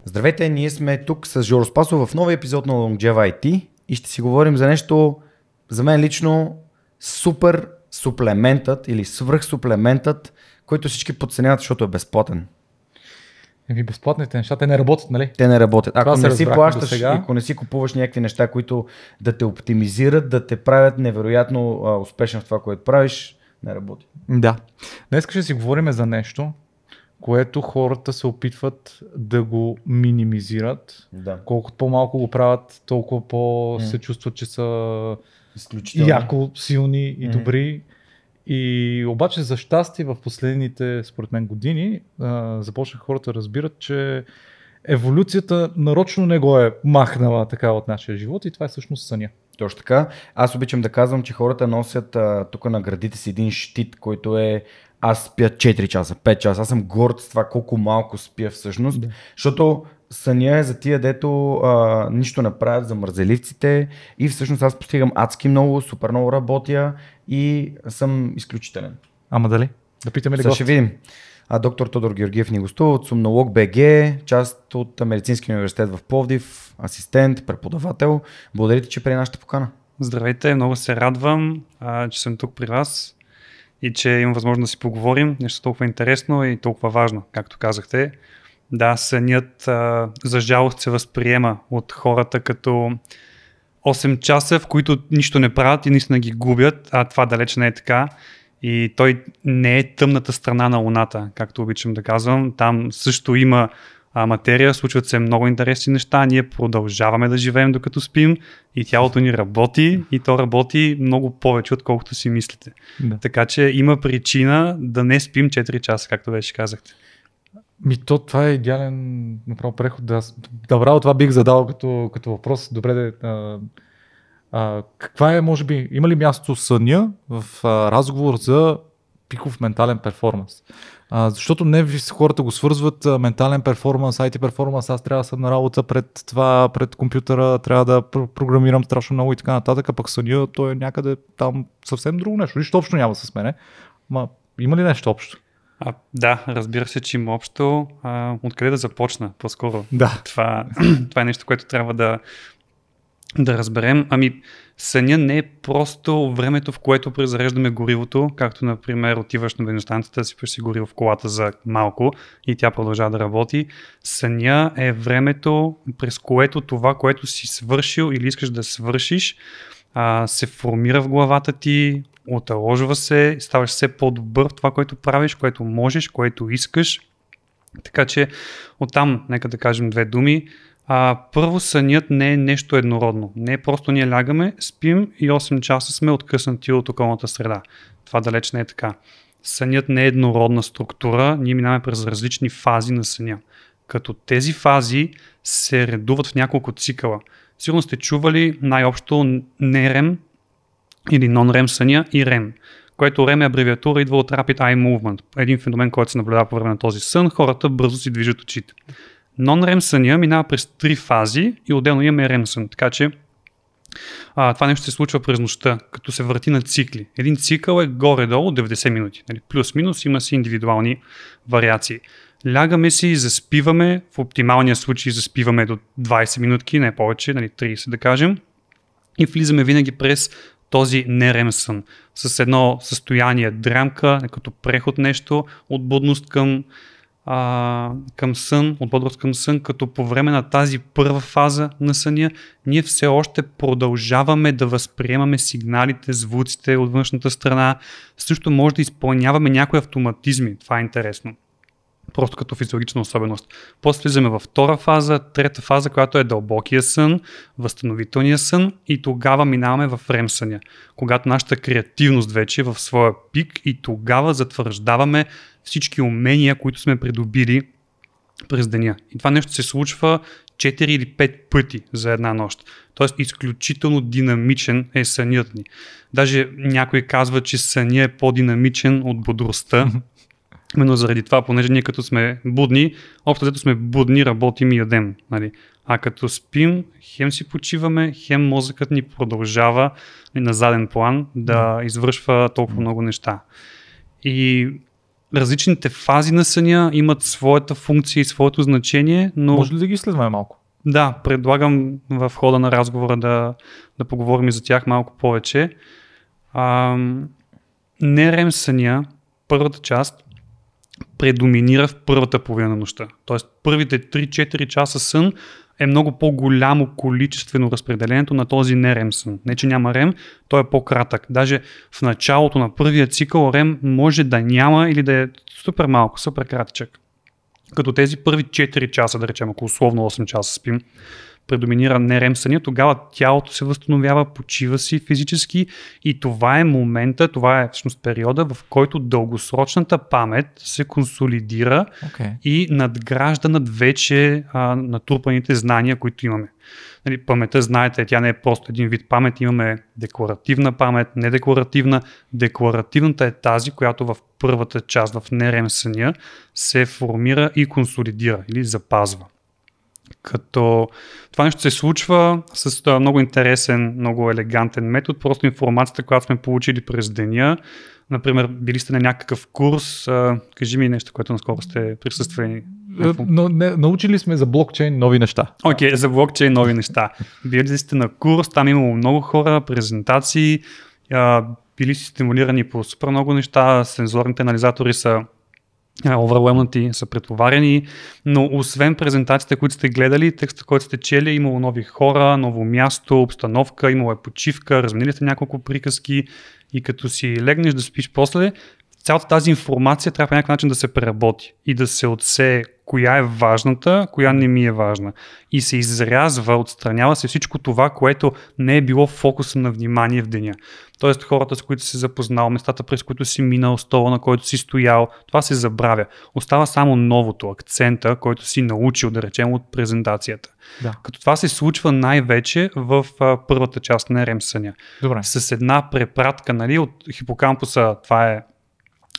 Здравейте, ние сме тук с Жоро Спасов в новия епизод на Longeva IT и ще си говорим за нещо, за мен лично, супер суплементът или свръхсуплементът, който всички подценяват, защото е безплатен. Безплатните неща, те не работят, нали? Те не работят. Ако не си плащаш и досега, ако не си купуваш някакви неща, които да те оптимизират, да те правят невероятно успешен в това, което правиш, не работи. Да. Днес ще си говорим за нещо, което хората се опитват да го минимизират. Да. Колкото по-малко го правят, толкова по-се чувстват, че са изключително яко силни и добри. И обаче за щастие в последните, според мен, години започнаха хората да разбират, че еволюцията нарочно не го е махнала така от нашия живот и това е всъщност съня. Точно така. Аз обичам да казвам, че хората носят тук на гърдите си един щит, който е аз спя 4 часа, 5 часа. Аз съм горд с това колко малко спя всъщност, защото съня е за тия, дето нищо не правят, за мързеливците и всъщност аз постигам адски много, супер много работя и съм изключителен. Ама дали? Да питаме ли гост? Ще видим. Доктор Тодор Георгиев ни гостува от Сомнолог БГ, част от Медицинския университет в Пловдив, асистент, преподавател. Благодаря ти, че при нашата покана. Здравейте, много се радвам, че съм тук при вас и че имам възможност да си поговорим. Нещо толкова интересно и толкова важно, както казахте. Да, сънят за жалост се възприема от хората като 8 часа, в които нищо не правят и наистина ги губят, а това далеч не е така. И той не е тъмната страна на Луната, както обичам да казвам. Там също има материя, случват се много интересни неща, ние продължаваме да живеем докато спим и тялото ни работи и то работи много повече, отколкото си мислите. Да. Така че има причина да не спим 4 часа, както вече казахте. Това е идеален направо преход. Добре, това бих задал като въпрос. Добре, каква е, може би, има ли място съня в разговор за пиков ментален перформанс? Защото не хората го свързват ментален перформанс, IT перформанс, аз трябва да съм на работа пред компютъра, трябва да програмирам страшно много и така нататък, а пък съня, той е някъде там съвсем друго нещо. Нищо общо няма с мене. Има ли нещо общо? Да, разбира се, че има общо. Откъде да започна по-скоро? Да. Това е нещо, което трябва да разберем. Съня не е просто времето, в което презареждаме горивото, както например отиваш на бензиностанцията, сипаш си гориво в колата за малко и тя продължава да работи. Съня е времето, през което това, което си свършил или искаш да свършиш, се формира в главата ти, оталожва се, ставаш все по-добър в това, което правиш, което можеш, което искаш. Така че оттам, нека да кажем две думи. Първо, сънят не е нещо еднородно. Не е просто ние лягаме, спим и 8 часа сме откъснати от околната среда. Това далеч не е така. Сънят не е еднородна структура, ние минаваме през различни фази на съня. Като тези фази се редуват в няколко цикъла. Сигурно сте чували най-общо NREM или Non-REM съня и REM, което REM е абревиатура, идва от Rapid Eye Movement. Един феномен, който се наблюдава по време на този сън, хората бързо си движат очите. Non-REM съня минава през 3 фази и отделно имаме REM сън, така че това нещо се случва през нощта, като се върти на цикли. Един цикъл е горе-долу 90 минути, плюс-минус, има си индивидуални вариации. Лягаме си и заспиваме, в оптималния случай заспиваме до 20 минутки, не повече, 30 да кажем, и влизаме винаги през този NREM сън, с едно състояние дрямка, като преход нещо, от будност към сън, от бодрост към сън, като по време на тази първа фаза на съня ние все още продължаваме да възприемаме сигналите, звуците от външната страна, също може да изпълняваме някои автоматизми, това е интересно. Просто като физиологична особеност. После влизаме във втора фаза, трета фаза, която е дълбокия сън, възстановителния сън и тогава минаваме в REM съня, когато нашата креативност вече е в своя пик и тогава затвърждаваме всички умения, които сме придобили през деня. И това нещо се случва 4 или 5 пъти за една нощ. Тоест изключително динамичен е сънят ни. Даже някой казва, че съня е по-динамичен от бодростта. Именно заради това, понеже ние като сме будни, общо взето сме будни, работим и ядем. Нали? А като спим, хем си почиваме, хем мозъкът ни продължава на заден план да извършва толкова много неща. И различните фази на съня имат своята функция и своето значение, но... Може ли да ги изследваме малко? Да, предлагам в хода на разговора да поговорим и за тях малко повече. NREM съня, първата част, предоминира в първата половина на нощта. Тоест първите 3-4 часа сън е много по-голямо количествено разпределението на този NREM сън. Не, че няма REM, той е по-кратък. Даже в началото на първия цикъл REM може да няма или да е супер малко, супер кратичък. Като тези първи 4 часа, да речем, ако условно 8 часа спим, предоминира NREM съня, тогава тялото се възстановява, почива си физически и това е момента, това е всъщност периода, в който дългосрочната памет се консолидира и надгражда над вече натрупаните знания, които имаме. Нали, паметта, знаете, тя не е просто един вид памет, имаме декларативна памет, недекларативна. Декларативната е тази, която в първата част в NREM съня се формира и консолидира или запазва. Като това нещо се случва с много интересен, много елегантен метод, просто информацията, която сме получили през деня. Например, били сте на някакъв курс, кажи ми нещо, което наскоро сте присъствали. Научили сме за блокчейн нови неща. Окей, за блокчейн нови неща. Били сте на курс, там имало много хора, презентации, били си стимулирани по супер много неща, сензорните анализатори са overwhelmed, са претоварени, но освен презентациите, които сте гледали, текста, който сте чели, имало нови хора, ново място, обстановка, имало е почивка, разменили сте няколко приказки и като си легнеш да спиш после, цялата тази информация трябва по някакъв начин да се преработи и да се отсее коя е важната, коя не ми е важна. И се изрязва, отстранява се всичко това, което не е било фокуса на внимание в деня. Тоест хората, с които си запознал, местата, през които си минал, стола, на който си стоял, това се забравя. Остава само новото, акцента, който си научил, да речем, от презентацията. Да. Като това се случва най-вече в първата част на REM съня. Добре. С една препратка, нали, от хипокампуса, това е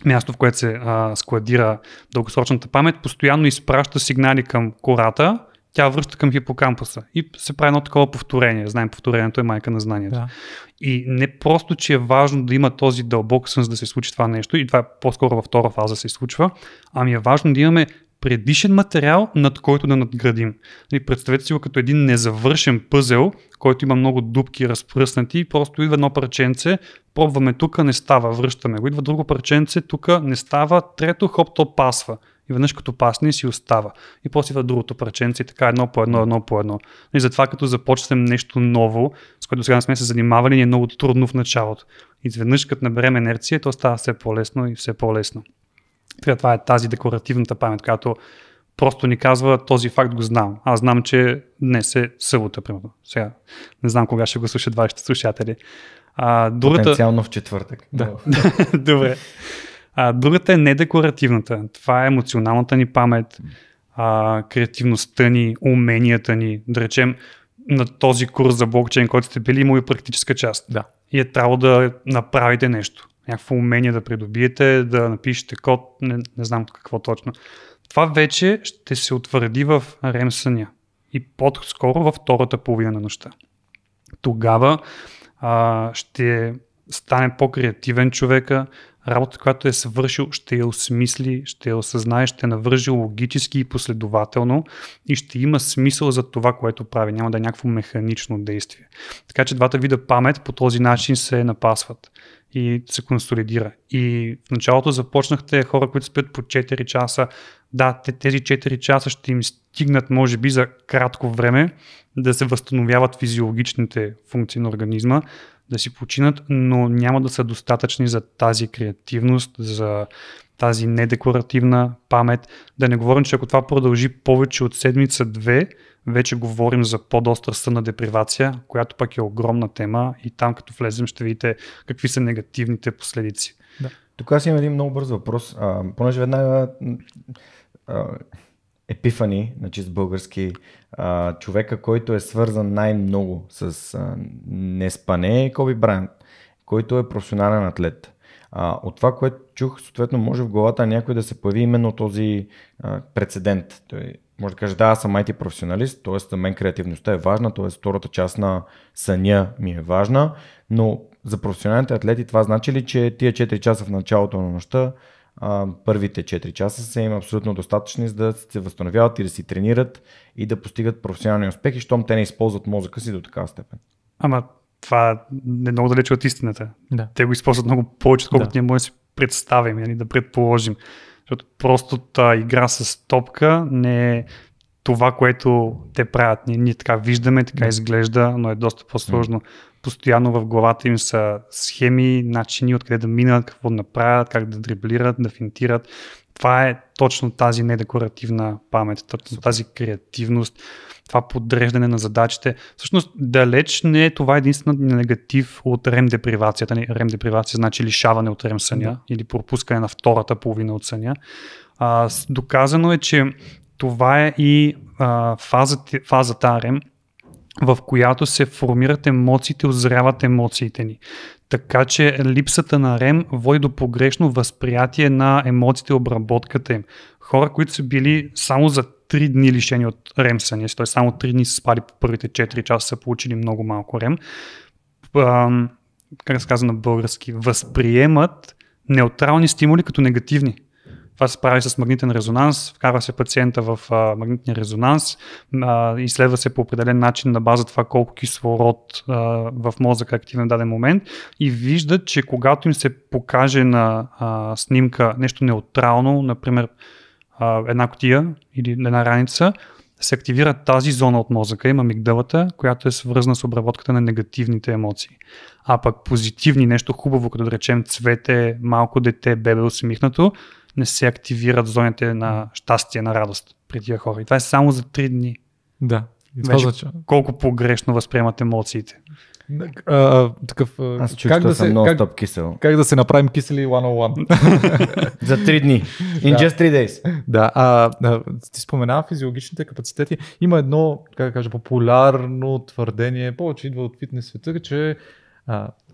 място, в което се складира дългосрочната памет, постоянно изпраща сигнали към кората, тя връща към хипокампуса и се прави едно такова повторение. Знаем, повторението е майка на знанието. Да. И не просто, че е важно да има този дълбок сън, за да се случи това нещо, и това е по-скоро във втора фаза се случва, ами е важно да имаме предишен материал, над който да надградим. Представете си го като един незавършен пъзел, който има много дупки разпръснати, просто идва едно парченце, пробваме тук, не става, връщаме го, идва друго парченце, тук не става, трето, хоп, то пасва. И веднъж като пасне си остава. И после идва другото парченце и така едно по едно. И затова като започнем нещо ново, с което сега не сме се занимавали, ни е много трудно в началото. И изведнъж като наберем инерция, то става все по-лесно и все по-лесно. Това е тази декларативната памет, която просто ни казва този факт го знам. Аз знам, че днес е събота, примерно. Сега не знам кога ще го слушат вашите слушатели. Потенциално в четвъртък. Да. Добре. Другата е недекларативната. Това е емоционалната ни памет, креативността ни, уменията ни. Да речем, на този курс за блокчейн, който сте били, има и практическа част. Да. И е трябвало да направите нещо. Някакво умение да придобиете, да напишете код, не знам какво точно. Това вече ще се утвърди в REM съня и по-скоро във втората половина на нощта. Тогава ще стане по-креативен човека, работа, която е свършил, ще я осмисли, ще я осъзнае, ще навържи логически и последователно и ще има смисъл за това, което прави. Няма да е някакво механично действие. Така че двата вида памет по този начин се напасват и се консолидира. И в началото започнахте хора, които спят по 4 часа. Да, тези 4 часа ще им стигнат, може би, за кратко време да се възстановяват физиологичните функции на организма, да си починат, но няма да са достатъчни за тази креативност, за тази недекларативна памет. Да не говорим, че ако това продължи повече от седмица-две, вече говорим за по-остра сънна депривация, която пък е огромна тема и там като влезем ще видите какви са негативните последици. Да. Тук аз имам един много бърз въпрос. Понеже веднага епифани, на чист български, човека, който е свързан най-много с неспане е Коби Брайант, който е професионален атлет. От това, което чух, съответно може в главата на някой да се появи именно този прецедент. Той може да каже, да, аз съм IT професионалист, т.е. за мен креативността е важна, т.е. втората част на съня ми е важна, но за професионалните атлети това значи ли, че тия 4 часа в началото на нощта първите 4 часа са им абсолютно достатъчни, за да се възстановяват и да си тренират и да постигат професионални успехи, щом те не използват мозъка си до такава степен. Ама това е много далече от истината. Да. Те го използват много повече, отколкото ние можем да си представим, нали, да предположим. Защото простата игра с топка не е това, което те правят. Ние така виждаме, така изглежда, но е доста по-сложно. Постоянно в главата им са схеми, начини откъде да минат, какво да направят, как да дриблират, да финтират. Това е точно тази недекоративна памет, тази креативност, това подреждане на задачите. Всъщност далеч не е това единствено негатив от REM депривацията. REM депривация значи лишаване от REM съня или пропускане на втората половина от съня. Доказано е, че това е и фазата REM, в която се формират емоциите, озряват емоциите ни. Така че липсата на REM води до погрешно възприятие на емоциите, обработката им. Хора, които са били само за 3 дни лишени от REM съня, т.е. само 3 дни са спали по първите 4 часа, са получили много малко REM, как се казва на български, възприемат неутрални стимули като негативни. Това се прави с магнитен резонанс, вкарва се пациента в магнитен резонанс, изследва се по определен начин на база това колко кислород в мозъка е активен в даден момент и виждат, че когато им се покаже на снимка нещо неутрално, например една кутия или една раница, се активира тази зона от мозъка, има амигдалата, която е свързана с обработката на негативните емоции. А пък позитивни, нещо хубаво, като да речем цвете, малко дете, бебе усмихнато, не се активират зоните на щастие, на радост при тия хора. И това е само за 3 дни. Да. Колко погрешно възприемат емоциите. Аз чух, че съм нон-стоп кисел. Как да се направим кисели 101? За 3 дни. In just 3 days. Да, ти споменава физиологичните капацитети. Има едно, как да кажа, популярно твърдение, повече идва от фитнес света, че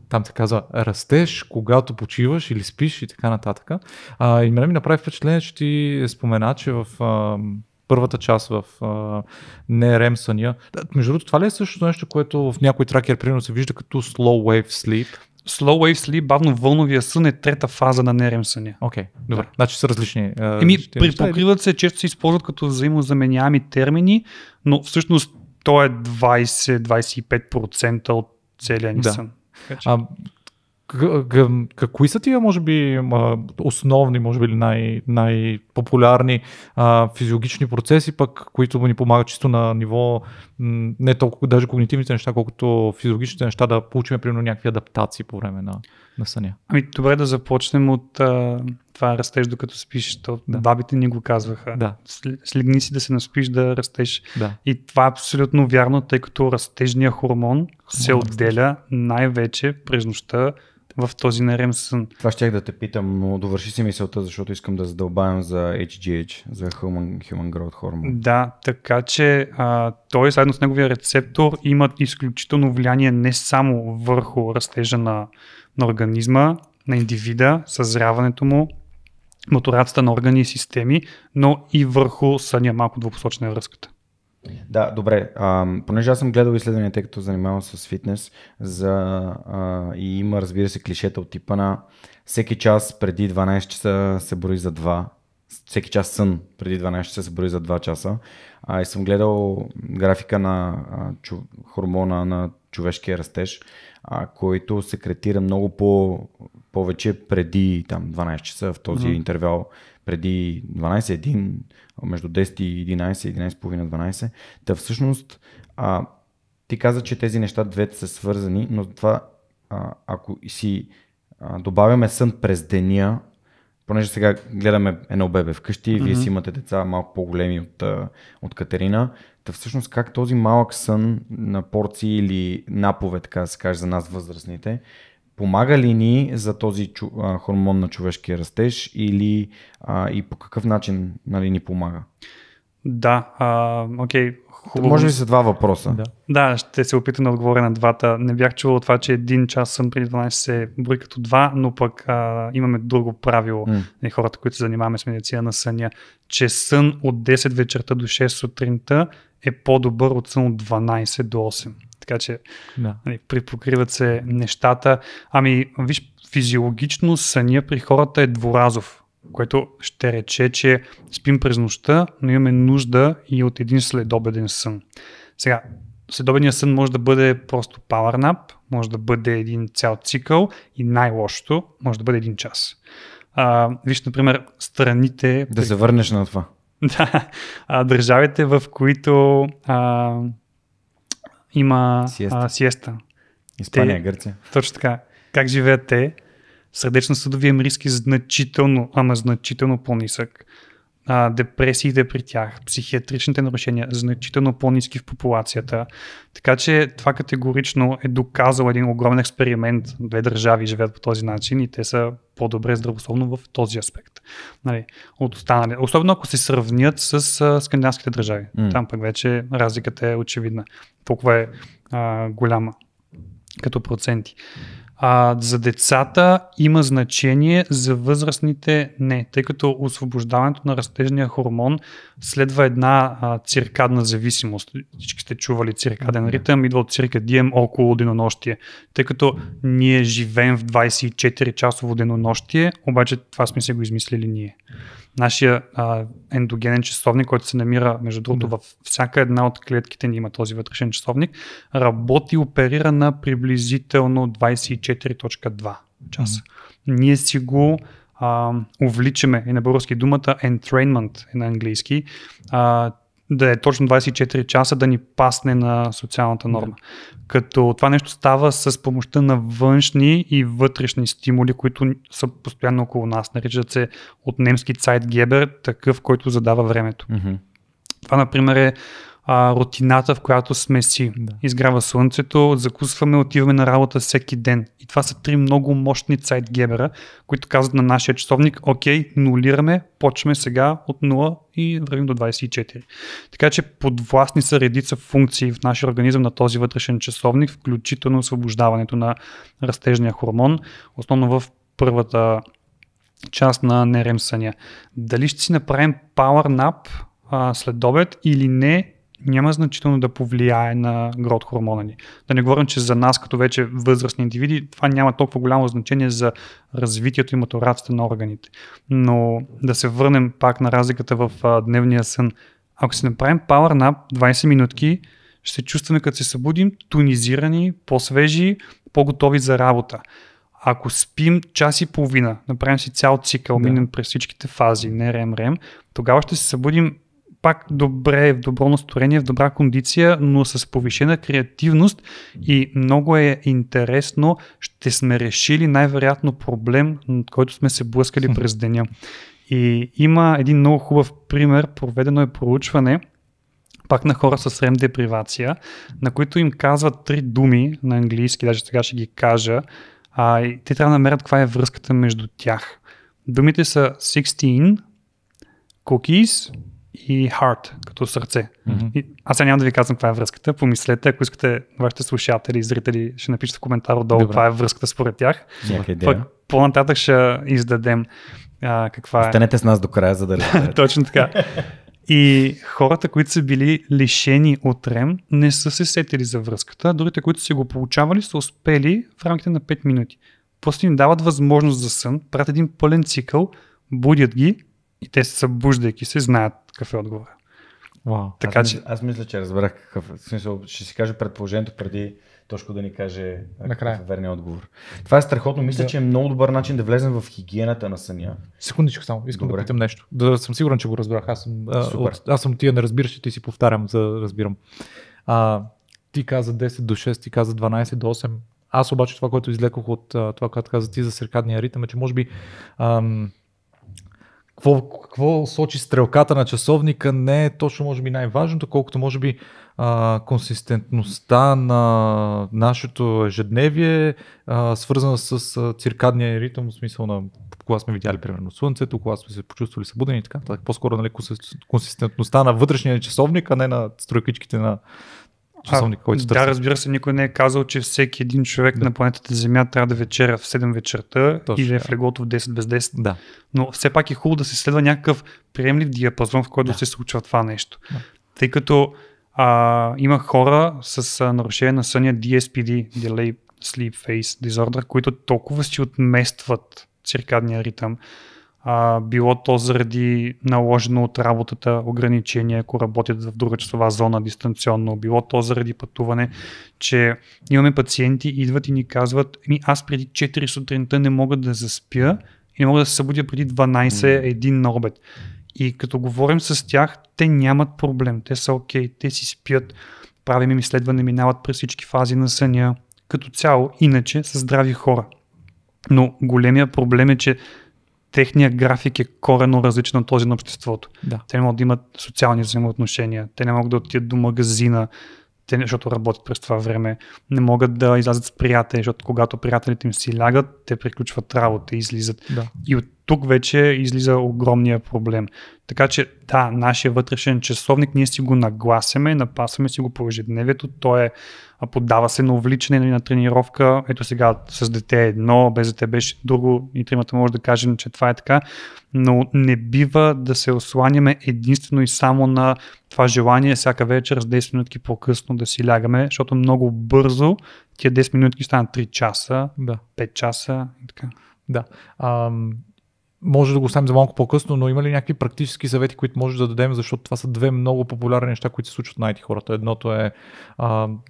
там се казва растеш, когато почиваш или спиш и така нататък. И мене ми направи впечатление, че ти спомена, че в първата част в не-REM съня. Между другото, това ли е същото нещо, което в някой тракер примерно се вижда като slow wave sleep? Slow wave sleep, бавно вълновия сън е трета фаза на не-REM съня. Окей, добре. Значи са различни. Припокриват се, често се използват като взаимозаменяеми термини, но всъщност то е 20-25% от целия ни сън. Кои са тия, може би, основни, може би най-популярни физиологични процеси, пък, които ни помагат чисто на ниво не толкова даже когнитивните неща, колкото физиологичните неща, да получим примерно някакви адаптации по време на съня? Добре да започнем от това растеж докато спиш. Бабите ни го казваха. Да. Слегни си да се наспиш да растеш. Да. И това е абсолютно вярно, тъй като растежният хормон се отделя най-вече през нощта в този не-REM сън. Това щях да те питам, но довърши си мисълта, защото искам да задълбавям за HGH, за Human Growth Hormone. Да, така че той заедно с неговия рецептор имат изключително влияние не само върху растежа на организма, на индивида, съзряването му, мотурацията на органи и системи, но и върху съня, малко двупосочна връзката. Да, добре. Понеже аз съм гледал изследвания, тъй като занимавам с фитнес, и има, разбира се, клишета от типа на всеки час преди 12 часа се брои за 2. Всеки час сън преди 12 часа се брои за 2 часа. И съм гледал графика на хормона на човешкия растеж, който секретира много повече преди 12 часа в този интервал, преди 12, между 10 и 11, 11,5-12. Та всъщност ти каза, че тези неща двете са свързани, но това ако си добавяме сън през деня, понеже сега гледаме едно бебе вкъщи, вие си имате деца малко по-големи от Катерина, та всъщност как този малък сън на порции или напове, така да се каже за нас възрастните, помага ли ни за този хормон на човешкия растеж или и по какъв начин ни помага? Да, окей. Хубаво. Може би са два въпроса. Да, ще се опитам да отговоря на двата. Не бях чувал това, че 1 час сън преди 12 се брои като 2, но пък имаме друго правило на хората, които се занимаваме с медицина на съня, че сън от 10 вечерта до 6 сутринта е по-добър от сън от 12 до 8. Така че припокриват се нещата. Виж, физиологично съня при хората е дворазов. което ще рече, че спим през нощта, но имаме нужда и от един следобеден сън. Сега, следобедният сън може да бъде просто power nap, може да бъде един цял цикъл и най-лошото може да бъде 1 час. Виж, например, страните... Да се върнеш на това. Да, държавите, в които има сиеста. Испания, Гърция. Точно така. Как живеят те? Сърдечно-съдовия риск е значително по-нисък. Депресиите при тях, психиатричните нарушения значително по-ниски в популацията. Така че това категорично е доказал един огромен експеримент. 2 държави живеят по този начин и те са по-добре здравословно в този аспект. Нали, от останали. Особено ако се сравнят с скандинавските държави. Там пък вече разликата е очевидна. Толкова е голяма като проценти. За децата има значение, за възрастните не, тъй като освобождаването на растежния хормон следва една циркадна зависимост. Всички сте чували циркаден ритъм, идва от циркадием около денонощие. Тъй като ние живеем в 24-часово денонощие, обаче това сме се го измислили ние. Нашия ендогенен часовник, който се намира, между другото, във всяка една от клетките ни има този вътрешен часовник, работи и оперира на приблизително 24.2 часа. Ние си го увличаме, и на български думата entrainment е на английски, да е точно 24 часа да ни пасне на социалната норма. Като това нещо става с помощта на външни и вътрешни стимули, които са постоянно около нас. Наричат се от немски Zeitgeber, такъв, който задава времето. Това, например, е рутината, в която сме си. Изгрява слънцето, закусваме, отиваме на работа всеки ден. И това са 3 много мощни Zeitgebera, които казват на нашия часовник: окей, нулираме, почваме сега от 0 и вървим до 24. Така че подвластни са редица функции в нашия организъм на този вътрешен часовник, включително освобождаването на растежния хормон, основно в първата част на NREM съня. Дали ще си направим power nap след обед или не, няма значително да повлияе на грот хормона ни. Да не говорим, че за нас като вече възрастни индивиди това няма толкова голямо значение за развитието и матурацията на органите. Но да се върнем пак на разликата в дневния сън. Ако си направим power nap 20 минутки, ще се чувстваме, като се събудим, тонизирани, по-свежи, по-готови за работа. Ако спим час и половина, направим си цял цикъл, минем през всичките фази, NREM, REM, тогава ще се събудим пак добре, в добро настроение, в добра кондиция, но с повишена креативност и много е интересно, ще сме решили най-вероятно проблем, от който сме се блъскали през деня. И има един много хубав пример, проведено е проучване, пак на хора с REM депривация, на които им казват 3 думи на английски, даже сега ще ги кажа, и те трябва да намерят каква е връзката между тях. Думите са 16, cookies и heart, като сърце. И аз сега няма да ви казвам каква е връзката. Помислете, ако искате, вашите слушатели и зрители ще напишете в коментар отдолу каква е връзката според тях. Пък по-нататък ще издадем каква е. Останете с нас до края, за да разберете. Точно така. И хората, които са били лишени от REM, не са се сетили за връзката. Другите, които са го получавали, са успели в рамките на 5 минути. Просто им дават възможност за сън, правят един пълен цикъл, будят ги и те се събуждайки се, знаят какъв е отговор. Wow. Така, аз мисля, че разбрах какъв. В смисъл, ще си кажа предположението преди Тошко да ни каже верния отговор. Това е страхотно. Мисля, че е много добър начин да влезем в хигиената на съня. Секундичко само, искам да питам нещо. Да съм сигурен, че го разбрах. Аз съм тия неразбиращи, си повтарям, за да разбирам. Ти каза 10 до 6, ти каза 12 до 8. Аз обаче това, което излекох от това, което каза ти за циркадния ритъм, е, че може би какво сочи стрелката на часовника не е точно може би най-важното, колкото може би консистентността на нашето ежедневие, свързана с циркадния ритъм, в смисъл на кога сме видяли примерно слънцето, кога сме се почувствали събудени и така. По-скоро нали, консистентността на вътрешния часовник, а не на стройкичките на часовник, който търси. Да, разбира се, никой не е казал, че всеки един човек на планетата Земя трябва да вечеря в 7 вечерта и да е в леглото в 10 без 10. Да. Но все пак е хубаво да се следва някакъв приемлив диапазон, в който се случва това нещо. Да. Тъй като има хора с нарушение на съня DSPD, Delayed Sleep Phase Disorder, които толкова си отместват циркадния ритъм, било то заради наложено от работата ограничение, ако работят в друга часова зона дистанционно, било то заради пътуване, че имаме пациенти, идват и ни казват, аз преди 4 сутринта не мога да заспя и не мога да се събудя преди 12-1 на обед. И като говорим с тях, те нямат проблем, те са окей, те си спят, правим им изследване, минават през всички фази на съня, като цяло, иначе са здрави хора. Но големия проблем е, че техният график е коренно различен от този на обществото. Да. Те не могат да имат социални взаимоотношения, те не могат да отидат до магазина, защото работят през това време, не могат да излязат с приятели, защото когато приятелите им си лягат, те приключват работа и излизат. Да. И от тук вече излиза огромния проблем. Така че да, нашия вътрешен часовник, ние си го нагласяме, напасваме си го по ежедневието, той поддава се на увличане на тренировка. Ето сега с дете едно, без дете беше друго и тримата може да кажем, че това е така, но не бива да се осланяме единствено и само на това желание всяка вечер с 10 минутки по-късно да си лягаме, защото много бързо тия 10 минутки станат 3 часа, 5 часа и така. Да. Може да го оставим за малко по-късно, но има ли някакви практически съвети, които може да дадем, защото това са две много популярни неща, които се случват на IT хората. Едното е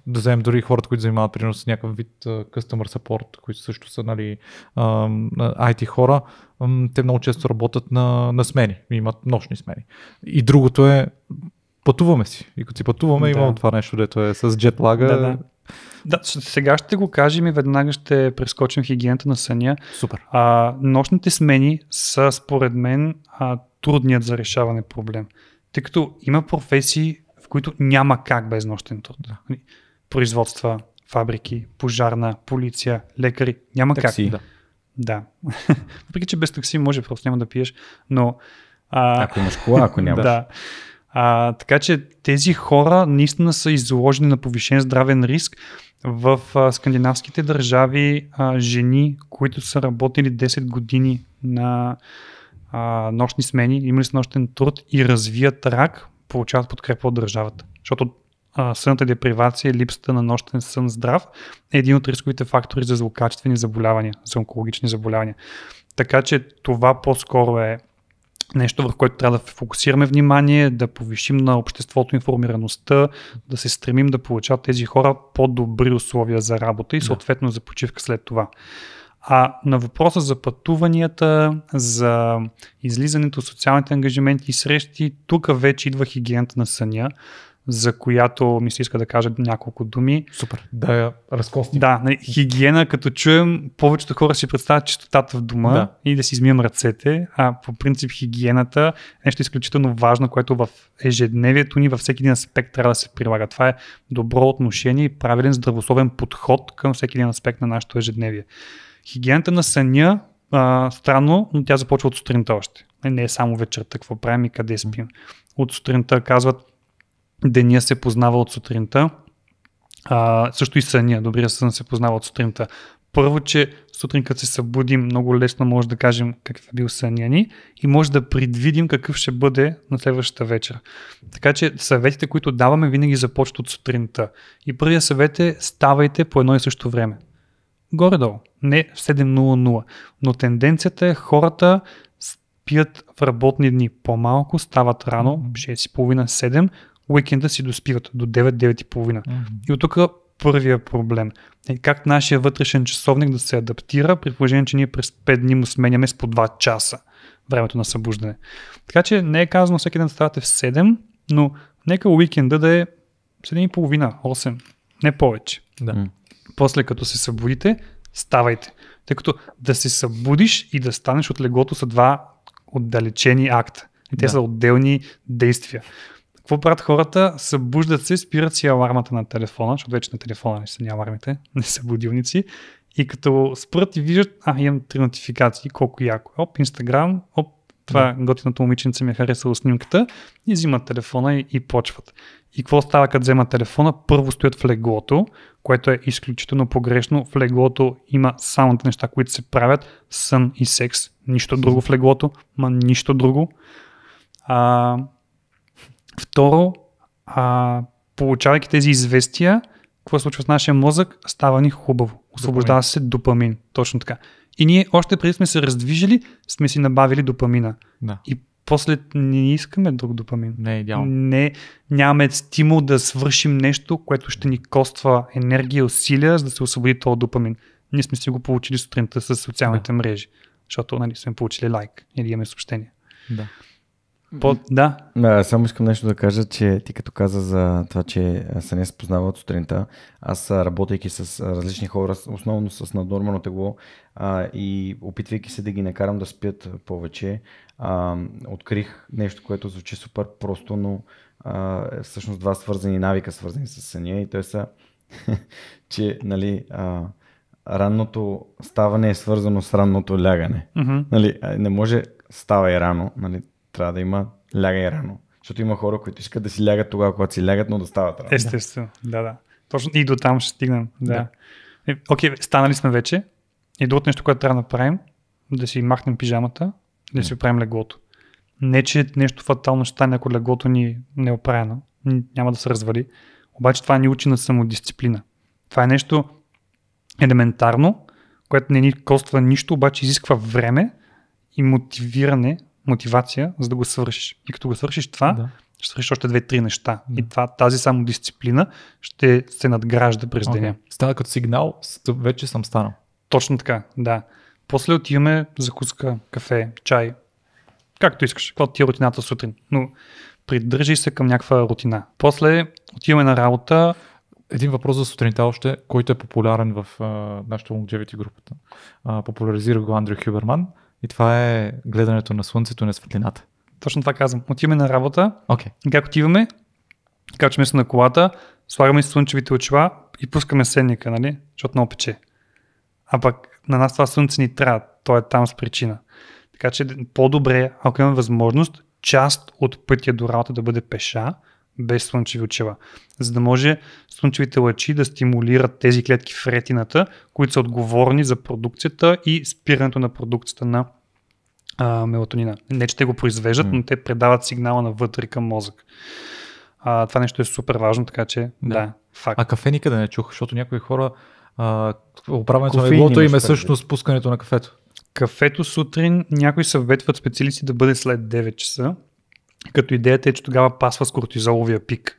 да вземем дори хората, които занимават примерно с някакъв вид customer support, които също са IT хора. Те много често работят на смени, имат нощни смени. И другото е пътуваме си. И като си пътуваме, имаме това нещо, дето е с джетлага. Да, сега ще го кажем и веднага ще прескочим хигиената на съня. Супер. Нощните смени са според мен трудният за решаване проблем. Тъй като има професии, в които няма как без нощен труд. Производства, фабрики, пожарна, полиция, лекари, няма такси. Как. Да. Въпреки че без такси може, просто няма да пиеш, но... ако имаш кола, ако нямаш. Да. Така че тези хора наистина са изложени на повишен здравен риск. В скандинавските държави жени, които са работили 10 години на нощни смени, имали са нощен труд и развият рак, получават подкрепа от държавата. Защото сънната депривация и липсата на нощен сън здрав е един от рисковите фактори за злокачествени заболявания, за онкологични заболявания. Така че това по-скоро е нещо, върху което трябва да фокусираме внимание, да повишим на обществото информираността, да се стремим да получават тези хора по-добри условия за работа и съответно за почивка след това. На въпроса за пътуванията, за излизането, социалните ангажименти и срещи, тук вече идва хигиената на съня, за която ми се иска да кажа няколко думи. Супер, да я разкостим. Да, хигиена, като чуем, повечето хора си представят чистотата в дома и да си измием ръцете, по принцип хигиената е нещо изключително важно, което в ежедневието ни във всеки един аспект трябва да се прилага. Това е добро отношение и правилен здравословен подход към всеки един аспект на нашето ежедневие. Хигиената на съня, странно, но тя започва от сутринта още. Не е само вечерта, какво правим и къде спим. От сутринта казват, деня се познава от сутринта, също и съня, добрия сън се познава от сутринта. Първо, че сутрин като се събудим, много лесно може да кажем какъв е бил съня ни и може да предвидим какъв ще бъде на следващата вечер. Така че съветите, които даваме, винаги започват от сутринта. И първият съвет е ставайте по едно и също време. Горе-долу, не в 7:00, но тенденцията е хората спят в работни дни по-малко, стават рано, 6:30-7, уикенда си доспиват до 9-9:30. И от тук първия проблем. Как нашия вътрешен часовник да се адаптира, при положение, че ние през 5 дни му сменяме с по 2 часа времето на събуждане. Така че не е казано всеки ден ставате в 7, но нека уикенда да е 7:30, 8, не повече. Да. После като се събудите, ставайте. Тъй като да се събудиш и да станеш от леглото са два отдалечени акта. И те са отделни действия. Какво правят хората? Събуждат се, спират си алармата на телефона, защото вече на телефона не са ни алармите, не са будилници. И като спрат и виждат, имам 3 нотификации, колко яко. Инстаграм, това готиното момиченце ми е харесало снимката и взимат телефона и почват. И какво става, като вземат телефона? Първо стоят в леглото, което е изключително погрешно. В леглото има само неща, които се правят, сън и секс. Нищо друго в леглото, нищо друго. Второ, получавайки тези известия, какво се случва с нашия мозък? Става ни хубаво. Освобождава се допамин. Точно така. И ние още преди сме се раздвижили, сме си набавили допамина. Да. И после не искаме друг допамин. Не е идеално. Нямаме стимул да свършим нещо, което ще ни коства енергия и усилия, за да се освободи този допамин. Ние сме си го получили сутринта с социалните мрежи, защото сме получили лайк или имаме съобщение. Да. Само искам нещо да кажа, че ти като каза за това, че се не спознава от сутринта, аз работейки с различни хора, основно с наднормално тегло и опитвайки се да ги накарам да спят повече, открих нещо, което звучи супер просто, но всъщност два свързани навика, свързани с съня, и те са, че нали, ранното ставане е свързано с ранното лягане. Mm-hmm. Нали, не може ставай рано, нали, трябва да има лягай рано. Защото има хора, които искат да си лягат тогава, когато си лягат, но да стават рано. Естествено, да. Точно и до там ще стигнем. Да. Окей, станали сме вече. И другото нещо, което трябва да направим, да си махнем пижамата, да си оправим леглото. Не, че нещо фатално ще стане, ако леглото ни не е оправено. Няма да се развали. Обаче това ни учи на самодисциплина. Това е нещо елементарно, което не ни коства нищо, обаче изисква време и мотивация, за да го свършиш. И като го свършиш това, ще свършиш още 2-3 неща. И тази самодисциплина ще се надгражда през деня. Става като сигнал, вече съм станал. Точно така, да. После отиваме закуска, кафе, чай, както искаш, каквото ти е рутината сутрин. Но придържай се към някаква рутина. После отиваме на работа. Един въпрос за сутринта още, който е популярен в нашата longevity групата. Популяризира го Андрю Хюберман. И това е гледането на слънцето и на светлината. Точно това казвам. Отиваме на работа. Okay. Как отиваме? Качваме се на колата, слагаме си слънчевите очила и пускаме сенника, нали? Защото много пече. А пък на нас това слънце ни трябва. То е там с причина. Така че по-добре, ако имаме възможност, част от пътя до работа да бъде пеша, без слънчеви очила. За да може слънчевите лъчи да стимулират тези клетки в ретината, които са отговорни за продукцията и спирането на продукцията на мелатонина. Не, че те го произвеждат, но те предават сигнала навътре към мозък. Това нещо е супер важно, така че факт. А кафе никъде не чух, защото някои хора управлението на леглото им е всъщност пускането на кафето. Кафето сутрин някои съветват специалисти да бъде след 9 часа, като идеята е, че тогава пасва с кортизоловия пик.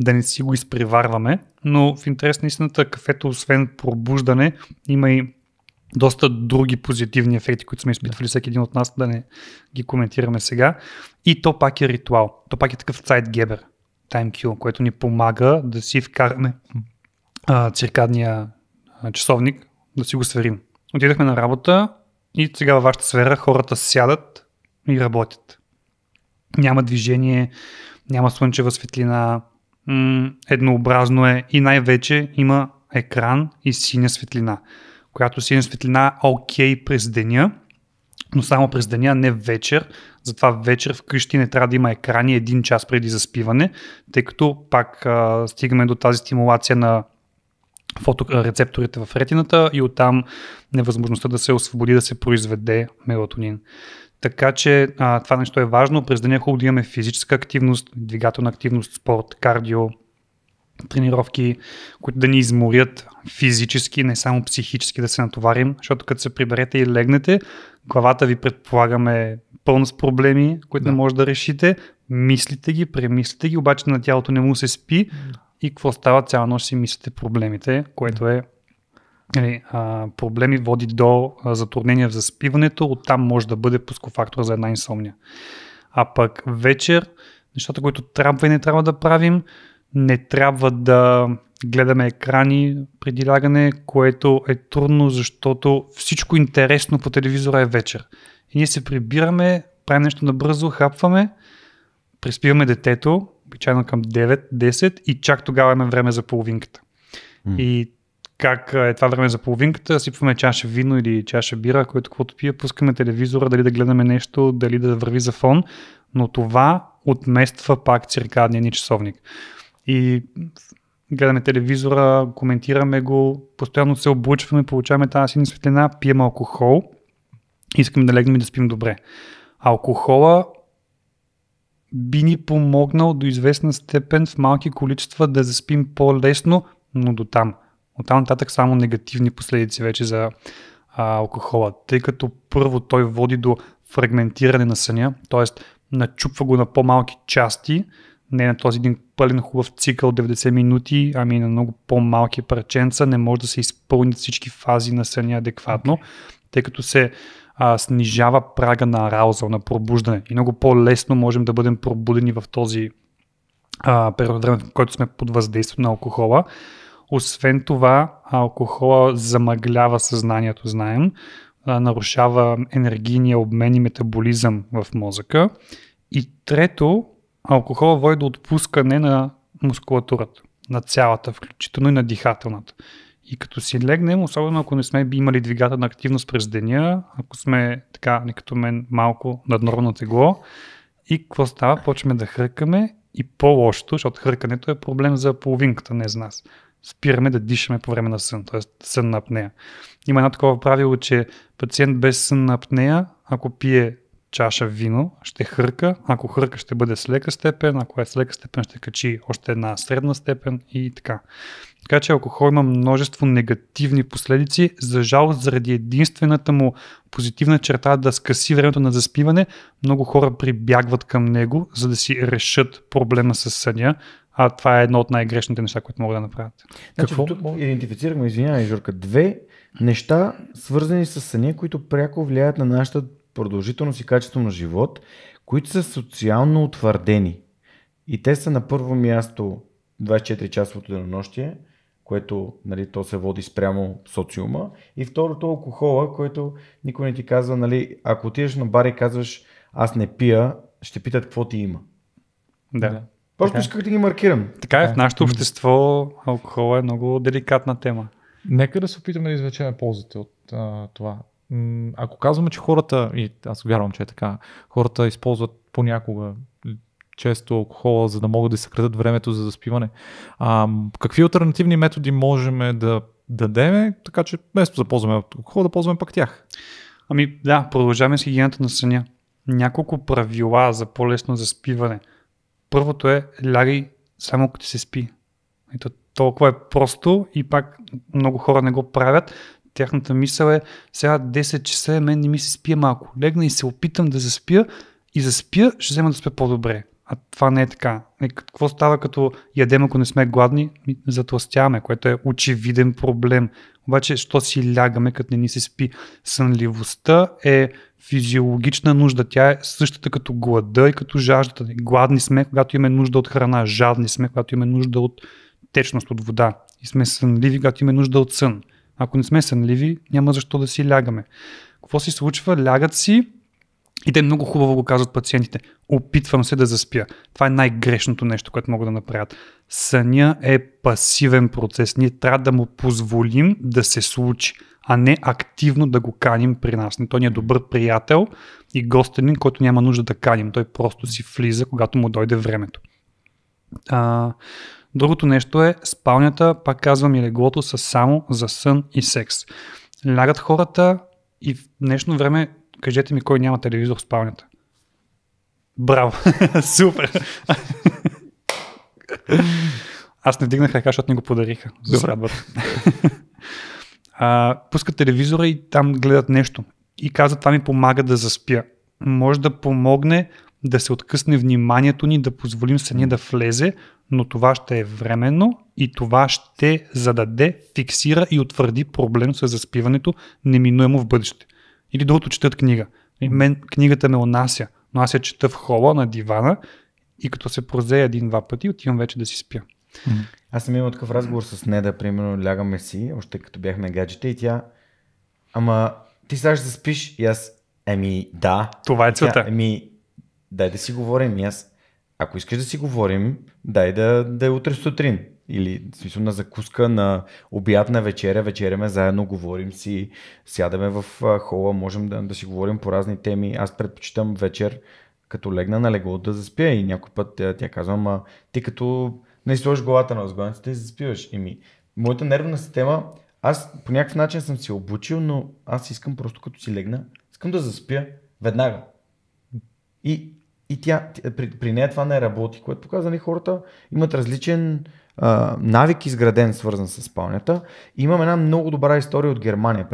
Да не си го изпреварваме, но в интерес на истината кафето, освен пробуждане, има и доста други позитивни ефекти, които сме изпитвали всеки един от нас, да не ги коментираме сега. И то пак е ритуал. То пак е такъв Zeitgeber, Time Q, което ни помага да си вкараме циркадния часовник, да си го сверим. Отидахме на работа и сега във вашата сфера хората сядат и работят. Няма движение, няма слънчева светлина, еднообразно е и най-вече има екран и синя светлина, която синя светлина окей през деня, но само през деня, не вечер. Затова вечер вкъщи не трябва да има екрани 1 час преди заспиване, тъй като пак стигаме до тази стимулация на фоторецепторите в ретината и оттам невъзможността да се освободи, да се произведе мелатонин. Така че това нещо е важно. През деня е хубаво да имаме физическа активност, двигателна активност, спорт, кардио, тренировки, които да ни изморят физически, не само психически да се натоварим, защото като се приберете и легнете, главата ви предполагаме пълна с проблеми, които не може да решите, мислите ги, премислите ги, обаче на тялото не му се спи и какво става? Цяла нощ си мислите проблемите, което е проблеми води до затруднения в заспиването, оттам може да бъде пускофактор за една инсомния. А пък вечер, нещата, които трябва и не трябва да правим, не трябва да гледаме екрани преди лягане, което е трудно, защото всичко интересно по телевизора е вечер. И ние се прибираме, правим нещо набързо, хапваме, преспиваме детето, обичайно към 9-10 и чак тогава имаме време за половинката. И как е това време за половинката, сипваме чаша вино или чаша бира, който каквото пие, пускаме телевизора, дали да гледаме нещо, дали да върви за фон, но това отмества пак циркадния ни часовник. И гледаме телевизора, коментираме го, постоянно се облъчваме, получаваме тази синя светлина, пием алкохол, искаме да легнем и да спим добре. Алкохола би ни помогнал до известна степен в малки количества да заспим по-лесно, но до там. Оттам нататък само негативни последици вече за алкохола, тъй като първо той води до фрагментиране на съня, т.е. начупва го на по-малки части, не на този един пълен хубав цикъл 90 минути, ами на много по-малки парченца, не може да се изпълнят всички фази на съня адекватно, тъй като се снижава прага на араузъл, на пробуждане и много по-лесно можем да бъдем пробудени в този период време, в който сме под въздействието на алкохола. Освен това, алкохола замъглява съзнанието, знаем, нарушава енергийния обмен и метаболизъм в мозъка. И трето, алкохола води до отпускане на мускулатурата, на цялата, включително и на дихателната. И като си легнем, особено ако не сме имали двигателна активност през деня, ако сме така, не като мен, малко наднормално тегло, и какво става? Почваме да хъркаме и по-лошото, защото хъркането е проблем за половинката, не за нас. Спираме да дишаме по време на сън, т.е. сън на апнея. Има едно такова правило, че пациент без сън на апнея, ако пие чаша вино, ще хърка, ако хърка ще бъде с лека степен, ако е с лека степен ще качи още една средна степен и така. Така че алкохол има множество негативни последици, за жалост заради единствената му позитивна черта да скъси времето на заспиване, много хора прибягват към него, за да си решат проблема с съня, а това е едно от най-грешните неща, които могат да направят. Значи, тук идентифицирахме, извинявай, Жорка, две неща, свързани с съня, които пряко влияят на нашата продължителност и качество на живот, които са социално утвърдени. И те са на първо място 24-часовото денонощие, което нали, то се води спрямо социума. И второто алкохола, който никой не ти казва, нали, ако отидеш на бар и казваш аз не пия, ще питат какво ти има. Да. Просто исках да ги маркирам. Така е, в нашето общество алкохол е много деликатна тема. Нека да се опитаме да извлечем ползите от това. Ако казваме, че хората, и аз вярвам, че е така, хората използват понякога често алкохола, за да могат да съкратят времето за заспиване. Какви алтернативни методи можем да дадем, така че вместо да ползваме алкохол, да ползваме пак тях? Ами да, продължаваме с хигиената на съня. Няколко правила за по-лесно заспиване. Първото е лягай само като се спи. Ето, толкова е просто и пак много хора не го правят. Тяхната мисъл е сега 10 часа, мен не ми се спия малко. Легна и се опитам да заспя и заспя, ще взема да спя по-добре. А това не е така. Какво става като ядем, ако не сме гладни? Затлъстяваме, което е очевиден проблем. Обаче, що си лягаме, като не ни се спи? Сънливостта е физиологична нужда. Тя е същата като глада и като жаждата. Гладни сме, когато имаме нужда от храна. Жадни сме, когато имаме нужда от течност, от вода. И сме сънливи, когато имаме нужда от сън. Ако не сме сънливи, няма защо да си лягаме. Какво се случва? Лягат си и те много хубаво го казват пациентите. Опитвам се да заспя. Това е най-грешното нещо, което могат да направят. Съня е пасивен процес. Ние трябва да му позволим да се случи, а не активно да го каним при нас. Той ни е добър приятел и гостенин, който няма нужда да каним. Той просто си влиза, когато му дойде времето. Другото нещо е спалнята, пак казвам, и леглото са само за сън и секс. Лягат хората и в днешно време, кажете ми кой няма телевизор в спалнята. Браво! Супер! Аз не вдигнах ръка, защото ни го подариха. Добре. Пускат телевизора и там гледат нещо. И казват, това ми помага да заспя. Може да помогне да се откъсне вниманието ни, да позволим съня да влезе, но това ще е временно и това ще зададе, фиксира и утвърди проблем с заспиването неминуемо в бъдеще. Или другото, четат книга. Мен книгата ме унася, но аз я чета в хола на дивана и като се прозея един-два пъти, отивам вече да си спя. Аз съм имал такъв разговор с Неда, примерно лягаме си, още като бяхме гаджета и тя, ама ти сега ще заспиш и аз, да. Това е целта. Дай да си говорим и аз, ако искаш да си говорим, дай да е утре сутрин. Или в смисъл на закуска, на обяд, на вечеря, вечеряме заедно, говорим си, сядаме в хола, можем да си говорим по разни теми. Аз предпочитам вечер, като легна на легло, да заспя и някой път тя казва, ти като не си сложиш главата на възглавницата и заспиваш. Моята нервна система, аз по някакъв начин съм се обучил, но аз искам просто като си легна, искам да заспя веднага. И тя, при нея това не работи, което показва, хората имат различен навик изграден, свързан с спалнята. Имам една много добра история от Германия.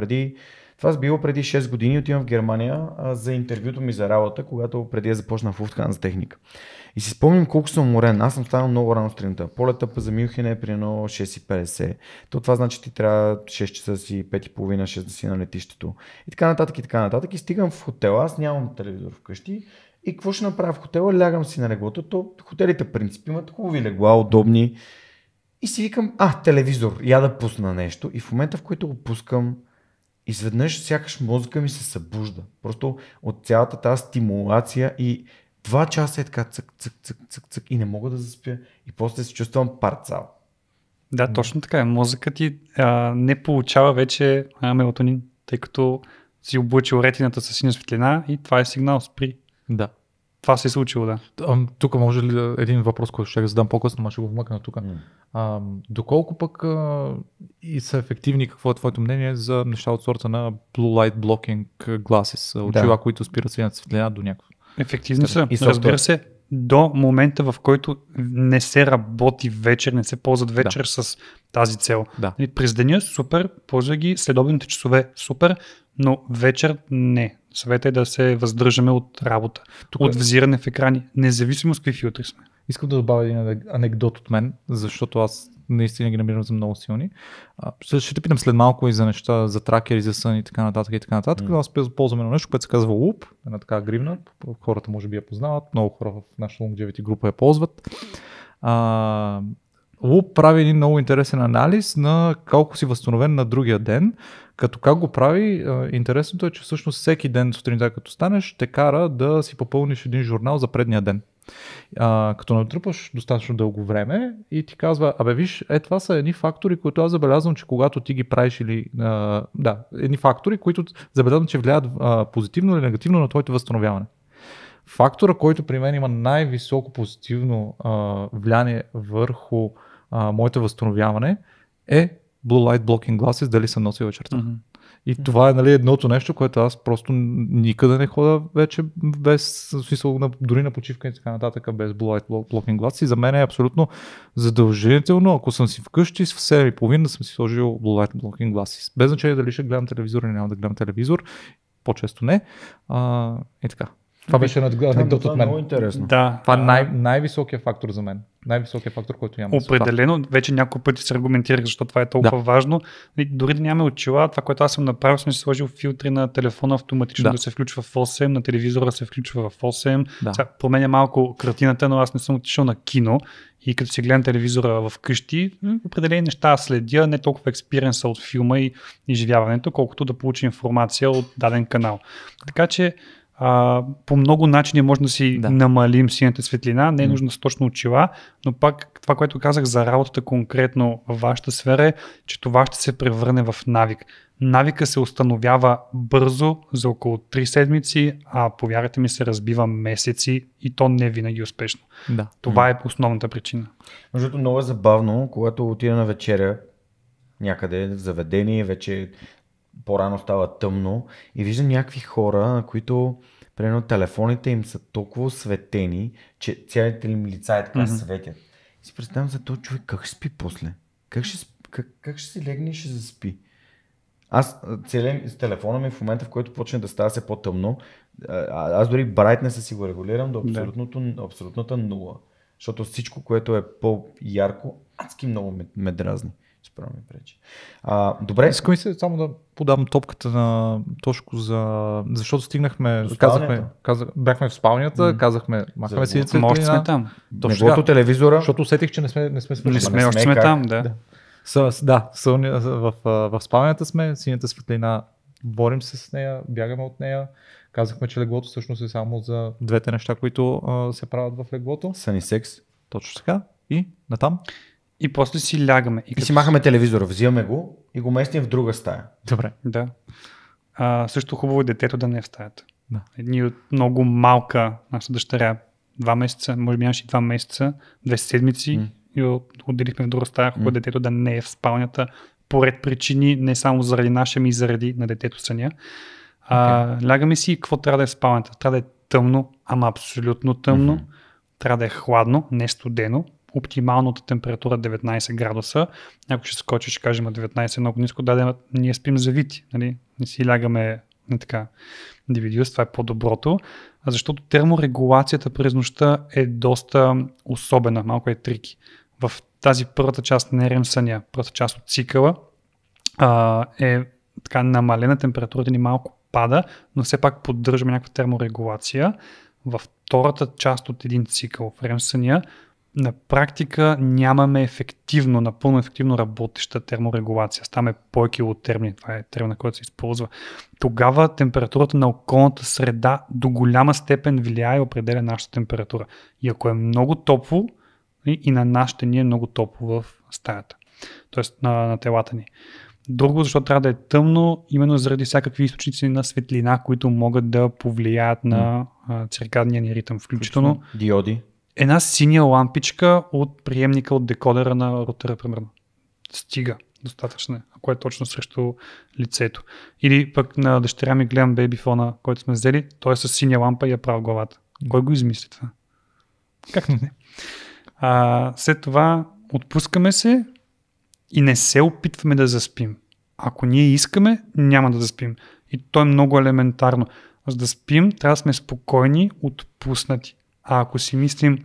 Това било преди 6 години, отивам в Германия за интервюто ми за работа, когато преди да започна в Lufthansa техника. И си спомням колко съм уморен. Аз съм станал много рано сутринта. Полета за Мюнхен е при 6:50. Това значи ти трябва 6 часа си, 5:30, 6 да си на летището. И така нататък, и така нататък. И стигам в хотела, аз нямам телевизор вкъщи. И какво ще направя в хотела? Лягам си на леглото. Хотелите в принцип имат хубави легла, удобни. И си викам, телевизор, я да пусна нещо. И в момента, в който го пускам, изведнъж сякаш мозъка ми се събужда. Просто от цялата тази стимулация и 2 часа е така цък и не мога да заспя. И после се чувствам парцал. Да, точно така е. Мозъкът ти не получава вече мелатонин, тъй като си облъчил ретината със синя светлина и това е сигнал спри. Да. Това се е случило, да. Тук може ли един въпрос, който ще задам по-късно, но ще го вмъкна тук. Доколко пък и са ефективни, какво е твоето мнение за неща от сорта на Blue Light Blocking Glasses, очила, които спират синята светлина до някакво? Ефективни са. Разбира се, до момента, в който не се работи вечер, не се ползват вечер с тази цел. Да. През деня супер, ползва ги, следобедните часове супер, но вечер не. Съветът е да се въздържаме от работа, от взиране в екрани, независимо с какви филтри сме. Искам да добавя един анекдот от мен, защото аз наистина ги намирам за много силни. Ще те питам след малко и за неща, за тракери, за сън и така нататък и така нататък. Аз ползвам едно нещо, което се казва Loop, една така гривна. Хората може би я познават, много хора в нашата Longevity група я ползват. Loop прави един много интересен анализ на колко си възстановен на другия ден. Като как го прави, интересното е, че всъщност всеки ден сутринта като станеш, те кара да си попълниш един журнал за предния ден. Като натрупаш достатъчно дълго време и ти казва, виж, това са едни фактори, които аз забелязвам, че когато ти ги правиш едни фактори, които забелязвам, че влияят позитивно или негативно на твоето възстановяване. Фактора, който при мен има най-високо позитивно влияние върху моето възстановяване е Blue Light Blocking Glasses, дали съм носил вечерта. И това е едното нещо, което аз просто никъде не хода вече без смисъл, дори на почивка и така нататък, без Blue Light Blocking Glasses. И за мен е абсолютно задължително, ако съм си вкъщи в 7:30 да съм си сложил Blue Light Blocking Glasses. Без значение дали ще гледам телевизор или няма да гледам телевизор, по-често не. И така. Това беше анекдот от мен. Много интересно. Да. Това е най-високият фактор за мен. Най-високият фактор, който нямам. Определено, вече няколко пъти се аргументирах, защо това е толкова важно. Дори да нямаме очила, това, което аз съм направил, съм си сложил филтри на телефона автоматично да се включва в 8, на телевизора се включва в 8. Сега променя малко картината, но аз не съм отишъл на кино и като си гледам телевизора в къщи, определени неща следя, не толкова експириенса от филма и изживяването, колкото да получи информация от даден канал. Така че по много начини може да си намалим синята светлина, не е нужно с точно очила, но пак това, което казах за работата конкретно в вашата сфера е, че това ще се превърне в навик. Навика се установява бързо, за около 3 седмици, а повярвайте ми се разбива месеци и то не винаги успешно. Това е основната причина. Между другото, много е забавно, когато отида на вечеря някъде в заведение, вече по-рано става тъмно и виждам някакви хора, на които примерно телефоните им са толкова осветени, че цялите им лица е така светят. И си представям за този човек как ще спи после. Как ще си легне и ще заспи. Аз целям с телефона ми в момента, в който почне да става все по-тъмно, аз дори брайтнеса си го регулирам до абсолютната нула. Защото всичко, което е по-ярко, адски много ме дразни. Справо ми пречи. Добре. Искам и се само да подам топката на Тошко, защото стигнахме, бяхме в спалнята, казахме, махаме си светлина. Може сме там. Нивото телевизора. Защото усетих, че не сме свършили. Не сме, още сме там, в спалнята сме, синята светлина, борим се с нея, бягаме от нея. Казахме, че леглото всъщност е само за двете неща, които се правят в леглото. Сън и секс. Точно така. И натам. И после си лягаме. И си махаме телевизора, взимаме го и го местим в друга стая. Добре. Да. Също хубаво е детето да не е в стаята. Ние от много малка, наша дъщеря, 2 месеца, може би нямаше 2 месеца, 2 седмици и отделихме в друга стая, хубаво детето да не е в спалнята, поред причини, не само заради наша, ми и заради на детето съня. Лягаме си, какво трябва да е в спалнята? Трябва да е тъмно, ама абсолютно тъмно. Трябва да е хладно, не студено. оптималната температура 19 градуса. Някой ще скочи, ще каже, 19 е много ниско, да, ние спим завити, нали? Не си лягаме на така DVD, това е по-доброто, защото терморегулацията през нощта е доста особена, малко е трики. В тази първата част на REM съня, първата част от цикъла е така намалена, температурата ни малко пада, но все пак поддържаме някаква терморегулация. Във втората част от един цикъл в REM съня на практика нямаме напълно ефективно работеща терморегулация. Ставаме по-екилотермни, това е термин, който се използва. Тогава температурата на околната среда до голяма степен влияе и определя нашата температура. И ако е много топло, и на нас ще ни е много топло в стаята, т.е. на телата ни. Друго, защото трябва да е тъмно, именно заради всякакви източници на светлина, които могат да повлияят на циркадния ни ритъм, включително диоди. Една синя лампичка от приемника от декодера на рутера, примерно. Стига, достатъчно, ако е точно срещу лицето. Или пък на дъщеря ми гледам бейбифона, който сме взели, той е с синя лампа и я прави главата. Кой го измисли това? Както не. След това отпускаме се и не се опитваме да заспим. Ако ние искаме, няма да заспим. И то е много елементарно. За да спим, трябва да сме спокойни, отпуснати. А ако си мислим,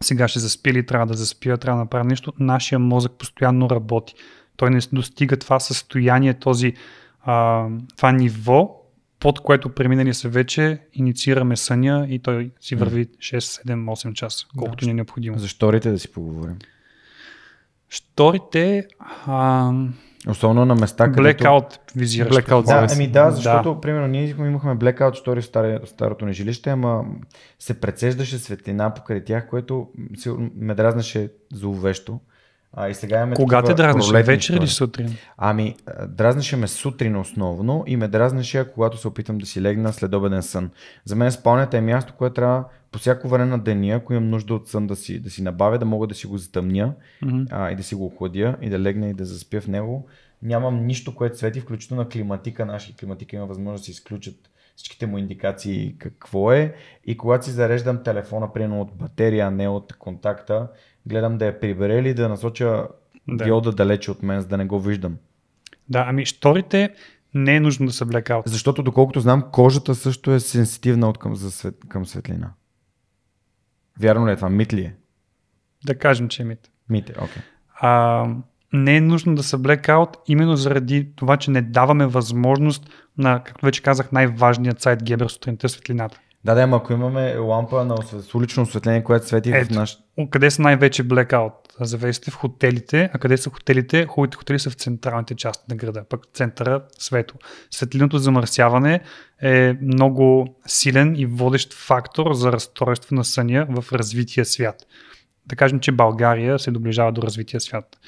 сега ще заспи или трябва да заспия, трябва да направим нещо, нашия мозък постоянно работи. Той не достига това състояние, това ниво, под което преминали се вече, инициираме съня и той си върви 6, 7, 8 часа, колкото ни е необходимо. За шторите да си поговорим. Шторите... Особено на места, където... Blackout визираш. Защото примерно ние имахме blackout штори в старото ни жилище, ама се прецеждаше светлина покрай тях, което ме дразнаше зловещо. И сега имаме кога те дразнеше? Вечер или сутрин? Дразнеше ме сутрин основно и ме дразнеше, когато се опитам да си легна следобеден сън. За мен спалнята е място, което трябва по всяко време на деня, ако имам нужда от сън да си набавя, да мога да си го затъмня и да си го охладя и да легна и да заспя в него. Нямам нищо, което свети, включително на климатика. Нашия климатика има възможност да се изключат всичките му индикации какво е. И когато си зареждам телефона, примерно от батерия, а не от контакта, гледам да я прибере или да насоча диода далече от мен, за да не го виждам. Да, шторите не е нужно да са blackout. Защото доколкото знам, кожата също е сенситивна към светлина. Вярно ли е това? Мит ли е? Да кажем, че е мит. Мит е, окей. Не е нужно да са blackout, именно заради това, че не даваме възможност на, както вече казах, най-важният сайт Гебер сутринта светлината. Да, ама ако имаме лампа с улично осветление, което свети в наш... Къде са най-вече blackout? Завесите в хотелите, а къде са хотелите? Хубавите хотели са в централните части на града, пък центъра светло. Светлинното замърсяване е много силен и водещ фактор за разстройство на съня в развития свят. Да кажем, че България се доближава до развития свят.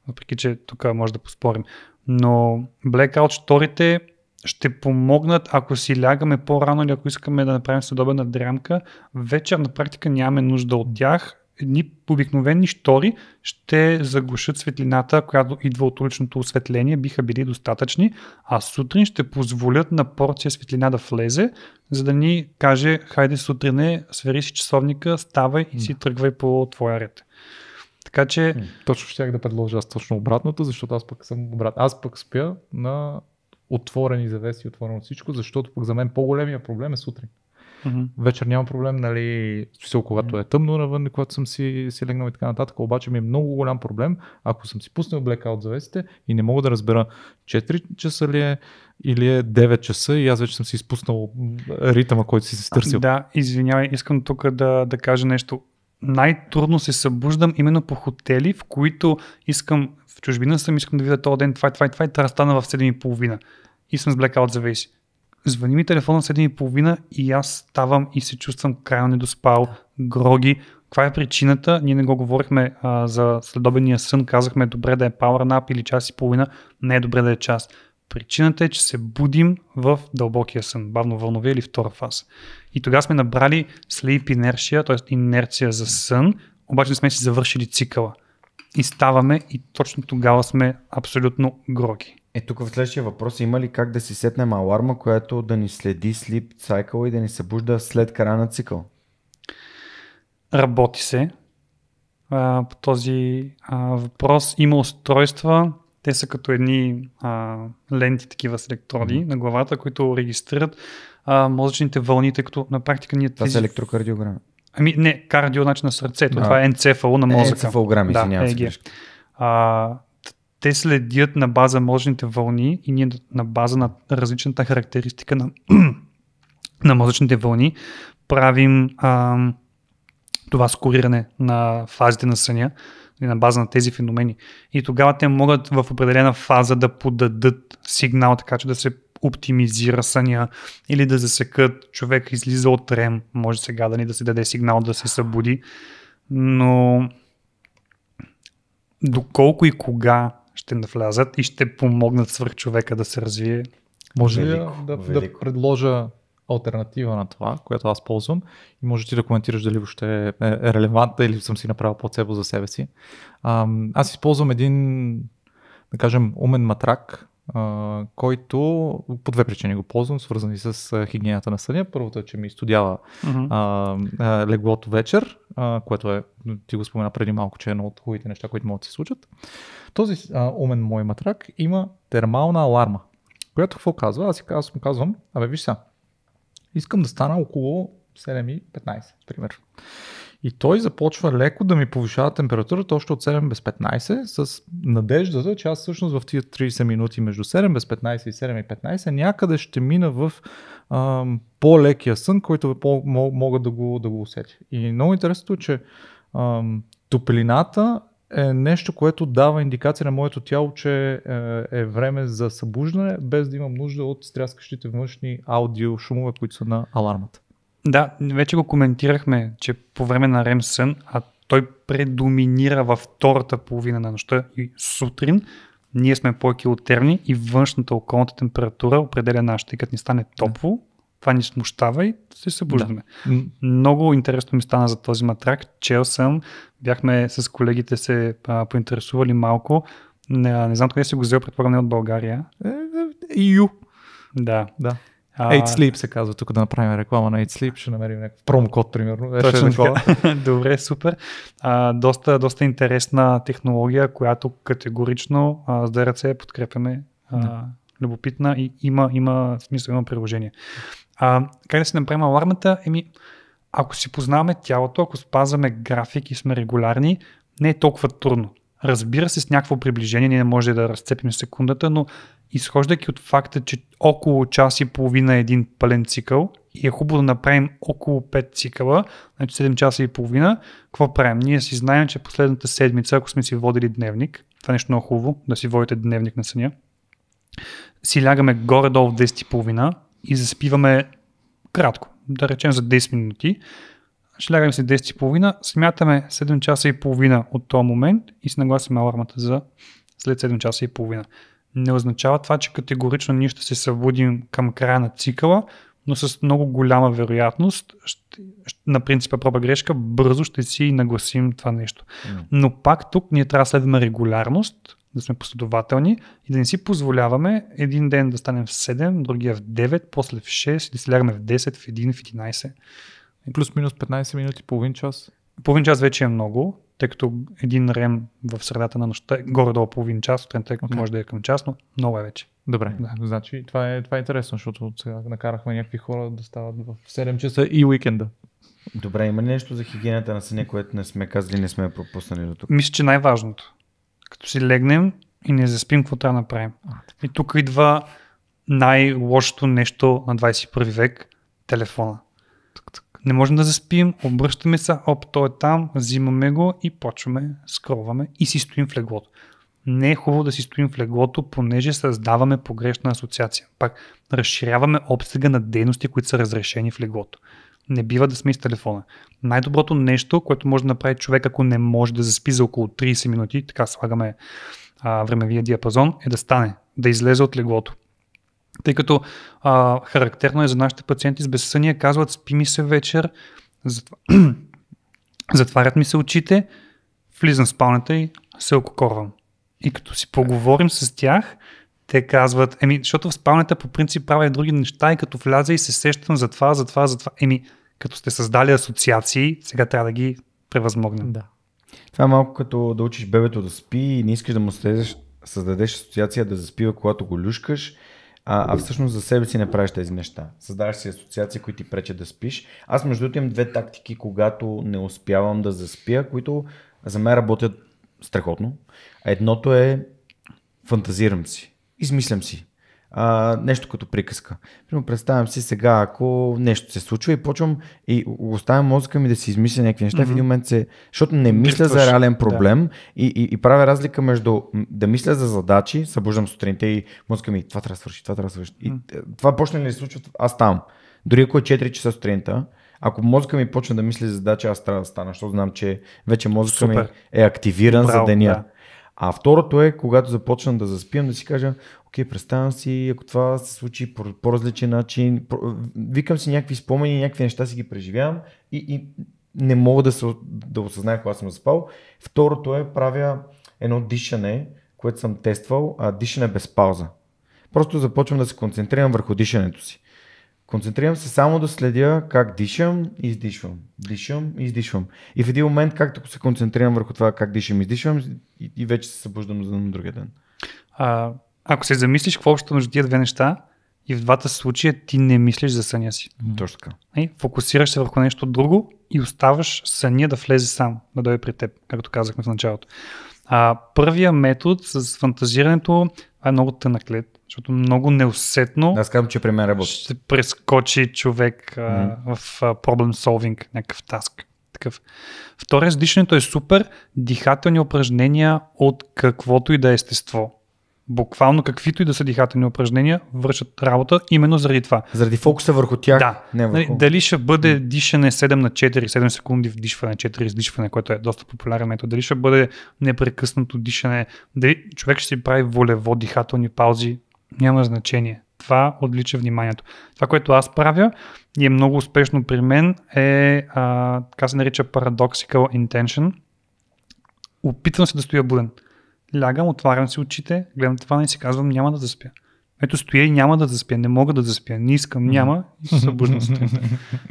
Въпреки, че тук може да поспорим. Но blackout шторите ще помогнат, ако си лягаме по-рано или ако искаме да направим следобедна дрямка. Вечер на практика нямаме нужда от тях. Едни обикновени штори ще заглушат светлината, която идва от уличното осветление, биха били достатъчни, а сутрин ще позволят на порция светлина да влезе, за да ни каже, хайде сутрине, свери си часовника, ставай и си тръгвай по твоя ред. Така че... Точно щях да предложа аз точно обратното, защото аз пък съм обратно. Аз пък спя на отворени завеси, отворено всичко, защото пък за мен по-големия проблем е сутрин. Вечер няма проблем, нали, когато е тъмно навън, когато съм си легнал и така нататък, обаче ми е много голям проблем, ако съм си пуснал blackout завесите и не мога да разбера 4 часа ли е или е 9 часа и аз вече съм си изпуснал ритъма, който си се търсил. Да, извинявай, искам тук да кажа нещо. Най-трудно се събуждам именно по хотели, в които искам да видя този ден това и трябва да стана в 7:30 и съм с blackout завеси. Звъни ми телефона в 7:30 и аз ставам и се чувствам крайно недоспал, гроги. Каква е причината? Ние не го говорихме за следобедния сън, казахме добре да е power nap или час и половина, не е добре да е час. Причината е, че се будим в дълбокия сън, бавно вълнове или втора фаза. И тогава сме набрали sleep inertia, т.е. инерция за сън, обаче не сме си завършили цикъла. И ставаме и точно тогава сме абсолютно гроги. Тук в следващия въпрос има ли как да си сетнем аларма, която да ни следи sleep cycle и да ни събужда след края на цикъл? Работи се. по този въпрос. Има устройства, те са като едни ленти такива с електроди на главата, които регистрират мозъчните вълни, тъй като на практика ние Това са електрокардиограми. Ами не, кардио начин на сърцето, това е енцефало на мозъка. Енцефалограми, извинявам се. Те следят на база мозъчните вълни и ние на база на различната характеристика на мозъчните вълни правим това скориране на фазите на съня и на база на тези феномени. И тогава те могат в определена фаза да подадат сигнал, така че да се оптимизира съня или да засекат човек излиза от рем, може сега да се даде сигнал да се събуди, но доколко и кога ще навлязат и ще помогнат свръхчовека да се развие. Може ли да предложа алтернатива на това, което аз ползвам и може ти да коментираш дали въобще е релевантна или съм си направил плацебо за себе си. Аз използвам един, да кажем, умен матрак, който по две причини го ползвам, свързани с хигиената на съня. Първото е, че ми изстудява леглото вечер, което е, ти го спомена преди малко, че е едно от хубавите неща, които могат да се случат. Този умен мой матрак има термална аларма, която какво казва? Аз му казвам, виж сега, искам да стана около 7:15, пример. И той започва леко да ми повишава температурата още от 7 без 15 с надеждата, че аз всъщност в тия 30 минути между 7 без 15 и 7:15 някъде ще мина в по-лекия сън, който мога да го усетя. И много интересно е, че топлината е нещо, което дава индикация на моето тяло, че е време за събуждане, без да имам нужда от стряскащите външни аудио шумове, които са на алармата. Да, вече го коментирахме, че по време на REM сън, той предоминира във втората половина на нощта и сутрин, ние сме по-килотерни и външната околната температура определя нашата, тъй като ни стане топло, това ни смущава и се събуждаме. Да. Много интересно ми стана за този матрак, чел съм, бяхме с колегите се поинтересували малко, не знам къде си го взел, предполагам не от България. EU. Да. 8 Sleep се казва, тук да направим реклама на 8 Sleep, ще намерим някакъв промокод, примерно. Точно така. Добре, супер. Доста интересна технология, която категорично с ДРЦ подкрепяме. Любопитна и има смисъл, има приложение. Как да си направим алармата? Ако си познаваме тялото, ако спазваме график и сме регулярни, не е толкова трудно. Разбира се, с някакво приближение ние не може да разцепим секундата, но изхождайки от факта, че около час и половина е един пълен цикъл и е хубаво да направим около 5 цикъла, значи 7 часа и половина, какво правим? Ние си знаем, че последната седмица, ако сме си водили дневник, това е нещо много хубаво, да си водите дневник на съня, си лягаме горе-долу в 10:30 и заспиваме кратко, да речем за 10 минути. Ще лягаме си 10:30, смятаме 7 часа и половина от този момент и си нагласим алармата за след 7 часа и половина. Не означава това, че категорично ние ще се събудим към края на цикъла, но с много голяма вероятност, на принципа проба грешка, бързо ще си нагласим това нещо. Но пак тук ние трябва да следваме регулярност, да сме последователни и да не си позволяваме един ден да станем в 7, другия в 9, после в 6, да си лягаме в 10, в 1, в 11. Плюс-минус 15 минути, половин час? Половин час вече е много, тъй като един рем в средата на нощта е горе-долу половин час, сутринта може да е към час, но много е вече. Добре, значи това е интересно, защото сега накарахме някакви хора да стават в 7 часа и уикенда. Добре, има ли нещо за хигиената на съня, което не сме казали, не сме пропуснали до тук? Мисля, че най-важното. Като си легнем и не заспим, какво трябва да направим. И тук идва най-лошото нещо на 21 век – телефона. Не можем да заспим, обръщаме се, той е там, взимаме го и почваме, скролваме и си стоим в леглото. Не е хубаво да си стоим в леглото, понеже създаваме погрешна асоциация. Пак разширяваме обсега на дейности, които са разрешени в леглото. Не бива да сме с телефона. Най-доброто нещо, което може да направи човек, ако не може да заспи за около 30 минути, така слагаме времевия диапазон, е да стане, да излезе от леглото. Тъй като характерно е за нашите пациенти с безсъние, казват, спи ми се вечер, затварят ми се очите, влизам в спалнята и се ококорвам. И като си поговорим с тях, те казват, защото в спалнята по принцип правя и други неща и като вляза и се сещам за това. Като сте създали асоциации, сега трябва да ги превъзмогнем. Да. Това е малко като да учиш бебето да спи и не искаш да му създадеш асоциация да заспива, когато го люшкаш, а всъщност за себе си не правиш тези неща. Създаваш си асоциации, които ти пречат да спиш. Аз между другото имам 2 тактики, когато не успявам да заспя, които за мен работят страхотно. Едното е фантазирам си, измислям си. Нещо като приказка. Примерно представям си сега, ако нещо се случва и почвам и оставям мозъка ми да си измисля някакви неща, в един момент защото не мисля за реален проблем и правя разлика между да мисля за задачи, събуждам сутринта и мозъка ми, това трябва да свърши. И това почне ли да се случва, аз ставам. Дори ако е 4 часа сутринта, ако мозъка ми почне да мисли за задача, аз трябва да стана, защото знам, че вече мозъка ми е активиран за деня. Да. А второто е, когато започна да заспивам, да си кажа, окей, представям си, ако това се случи по по-различен начин, викам си някакви спомени, някакви неща си ги преживявам и не мога да осъзная кога съм заспал. Второто е, правя едно дишане, което съм тествал, дишане без пауза. Просто започвам да се концентрирам върху дишането си. Концентрирам се само да следя как дишам и издишвам. Дишам и издишвам. И в един момент, както се концентрирам върху това как дишам и издишвам, и вече се събуждам за другия ден. Ако се замислиш какво общо между тия 2 неща, и в двата случая ти не мислиш за съня си. Точно така. Фокусираш се върху нещо друго и оставаш съня да влезе сам, да дойде при теб, както казахме в началото. Първия метод с фантазирането е много тънък лед, защото много неусетно аз казвам, че при мен работи. Ще прескочи човек в problem solving, някакъв таск. Такъв. Втория с дишането е супер, дихателни упражнения от каквото и да е естество. Буквално каквито и да са дихателни упражнения вършат работа именно заради това. Заради фокуса върху тях. Да. Не върху... Дали ще бъде дишане 7/4, 7 секунди вдишване, 4 издишване, което е доста популярен метод. Дали ще бъде непрекъснато дишане, дали човек ще си прави волево дихателни паузи, няма значение. Това отвлича вниманието. Това, което аз правя и е много успешно при мен е, така се нарича paradoxical intention. Опитвам се да стоя буден. Лягам, отварям си очите, гледам това и си казвам, няма да заспя. Ето стоя и няма да заспя, не мога да заспя, не искам, няма и се събуждам сутринта.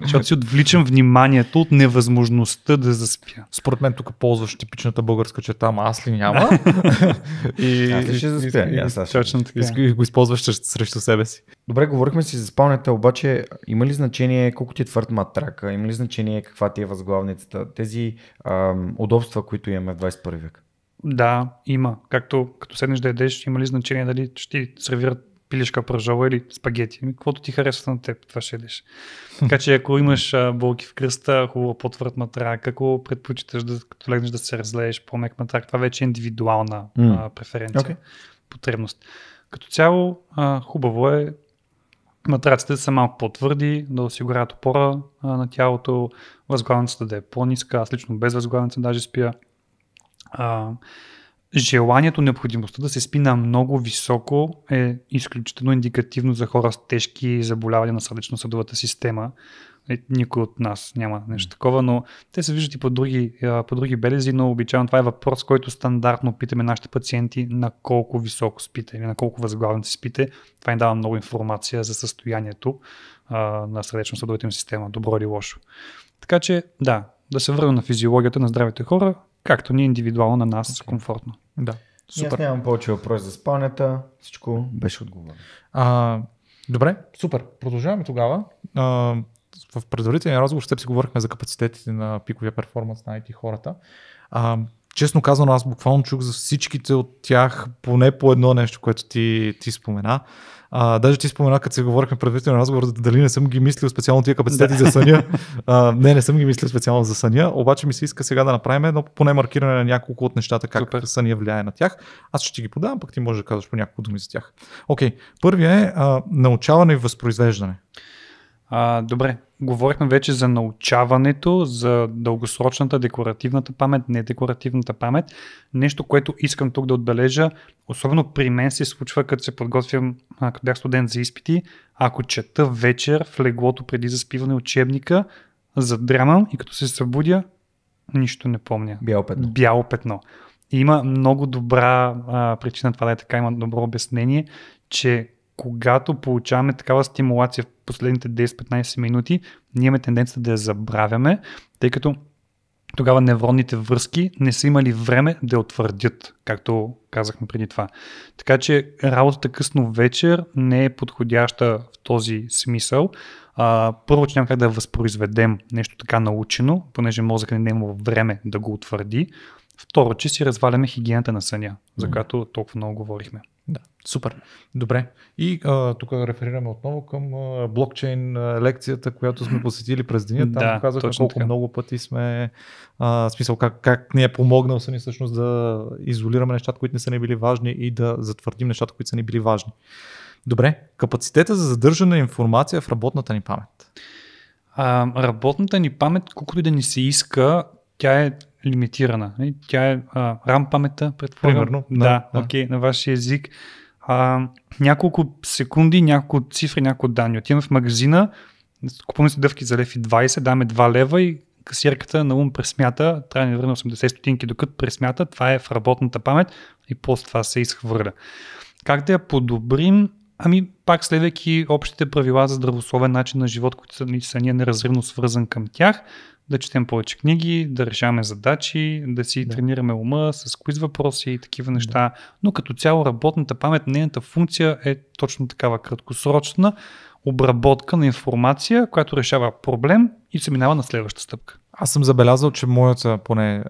Защото си отвличам вниманието от невъзможността да заспя. Според мен тук ползваш типичната българска черта, ама аз ли няма? Аз ще заспя. Точно така. И го използваш срещу себе си. Добре, говорихме си за спалнята, обаче има ли значение колко ти е твърд матрака, има ли значение каква ти е възглавницата, тези удобства, които имаме в 21 век? Да, има. Като седнеш да ядеш, има ли значение дали ще ти сервират пилешка пържола или спагети? Каквото ти харесва на теб, това ще ядеш. Така че ако имаш болки в кръста, хубаво по-твърд матрак, ако предпочиташ като легнеш да се разлееш по-мек матрак, това вече е индивидуална преференция, потребност. Като цяло хубаво е матраците да са малко по-твърди, да осигуряват опора на тялото, възглавницата да е по-ниска, аз лично без възглавница даже спя. Желанието, необходимостта да се спи на много високо е изключително индикативно за хора с тежки заболявания на сърдечно-съдовата система. Никой от нас няма нещо такова, но те се виждат и по други белези, но обичайно това е въпрос, който стандартно питаме нашите пациенти на колко високо спите или на колко възглавници спите. Това им дава много информация за състоянието на сърдечно-съдовата им система, добро или лошо. Така че да се върнем на физиологията на здравите хора, както ни индивидуално на нас комфортно. Да, супер. Аз нямам повече въпрос за спалнята, всичко беше отговорено. Добре, супер. Продължаваме тогава. В предварителния разговор ще си говорихме за капацитетите на пиковия перформанс на IT хората. Честно казано, аз буквално чух за всичките от тях поне по едно нещо, което ти спомена. Даже ти спомена, като се говорихме предварително разговор, дали не съм ги мислил специално тия капацитети за съня. Не съм ги мислил специално за съня, обаче ми се иска сега да направим едно поне маркиране на няколко от нещата, как съня влияе на тях. Аз ще ти ги подавам, пък ти можеш да казваш по няколко думи за тях. Окей, първият е научаване и възпроизвеждане. Добре, говорихме вече за научаването, за дългосрочната декоративната памет, недекоративната памет. Нещо, което искам тук да отбележа, особено при мен се случва, като се подготвям, като бях студент за изпити, ако чета вечер в леглото преди заспиване учебника, задрямам и като се събудя, нищо не помня. Бяло петно. И има много добра причина това да е така, има добро обяснение, че когато получаваме такава стимулация в последните 10-15 минути, ние имаме тенденция да я забравяме, тъй като тогава невронните връзки не са имали време да я утвърдят, както казахме преди това. Така че работата късно вечер не е подходяща в този смисъл. Първо, че няма как да възпроизведем нещо така научено, понеже мозъкът не има време да го утвърди. Второ, че си разваляме хигиената на съня, за която толкова много говорихме. Да, супер. Добре. И тук реферираме отново към блокчейн лекцията, която сме посетили през деня. Там показвахме колко така. Много пъти сме смисъл как ни е помогнал съни всъщност да изолираме нещата, които не са ни били важни и да затвърдим нещата, които са ни били важни. Добре. Капацитета за задържане на информация в работната ни памет. Работната ни памет, колкото и да ни се иска, тя е лимитирана. Тя е RAM паметта, предполагам. Да, окей, на вашия език. Няколко секунди, няколко цифри, няколко данни. Отиваме в магазина, купуваме си дъвки за 1,20 лева, даваме 2 лева и касиерката на ум пресмята, трябва да ни върне 80 стотинки, докато пресмята, това е в работната памет и после това се изхвърля. Как да я подобрим? Пак следвайки общите правила за здравословен начин на живот, които са ние неразривно свързан към тях, да четем повече книги, да решаваме задачи, да си тренираме ума с квиз въпроси и такива неща. Но като цяло работната памет, нейната функция е точно такава краткосрочна обработка на информация, която решава проблем и се минава на следващата стъпка. Аз съм забелязал, че моята поне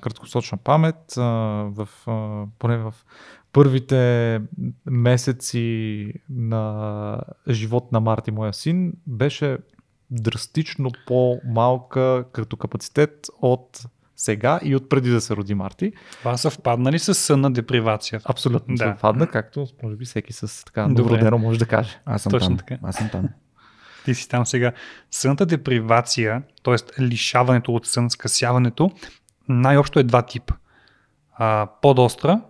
краткосрочна памет, поне в първите месеци на живот на Марти, моя син, беше драстично по-малка като капацитет от сега и от преди да се роди Марти. Това съвпадна ли с сънна депривация? Абсолютно съвпадна, както може би всеки с така новородено може да каже. Аз съм точно там. Така. Аз съм там. Ти си там сега. Сънната депривация, т.е. лишаването от сън, скъсяването, най-общо е два типа. Подостра,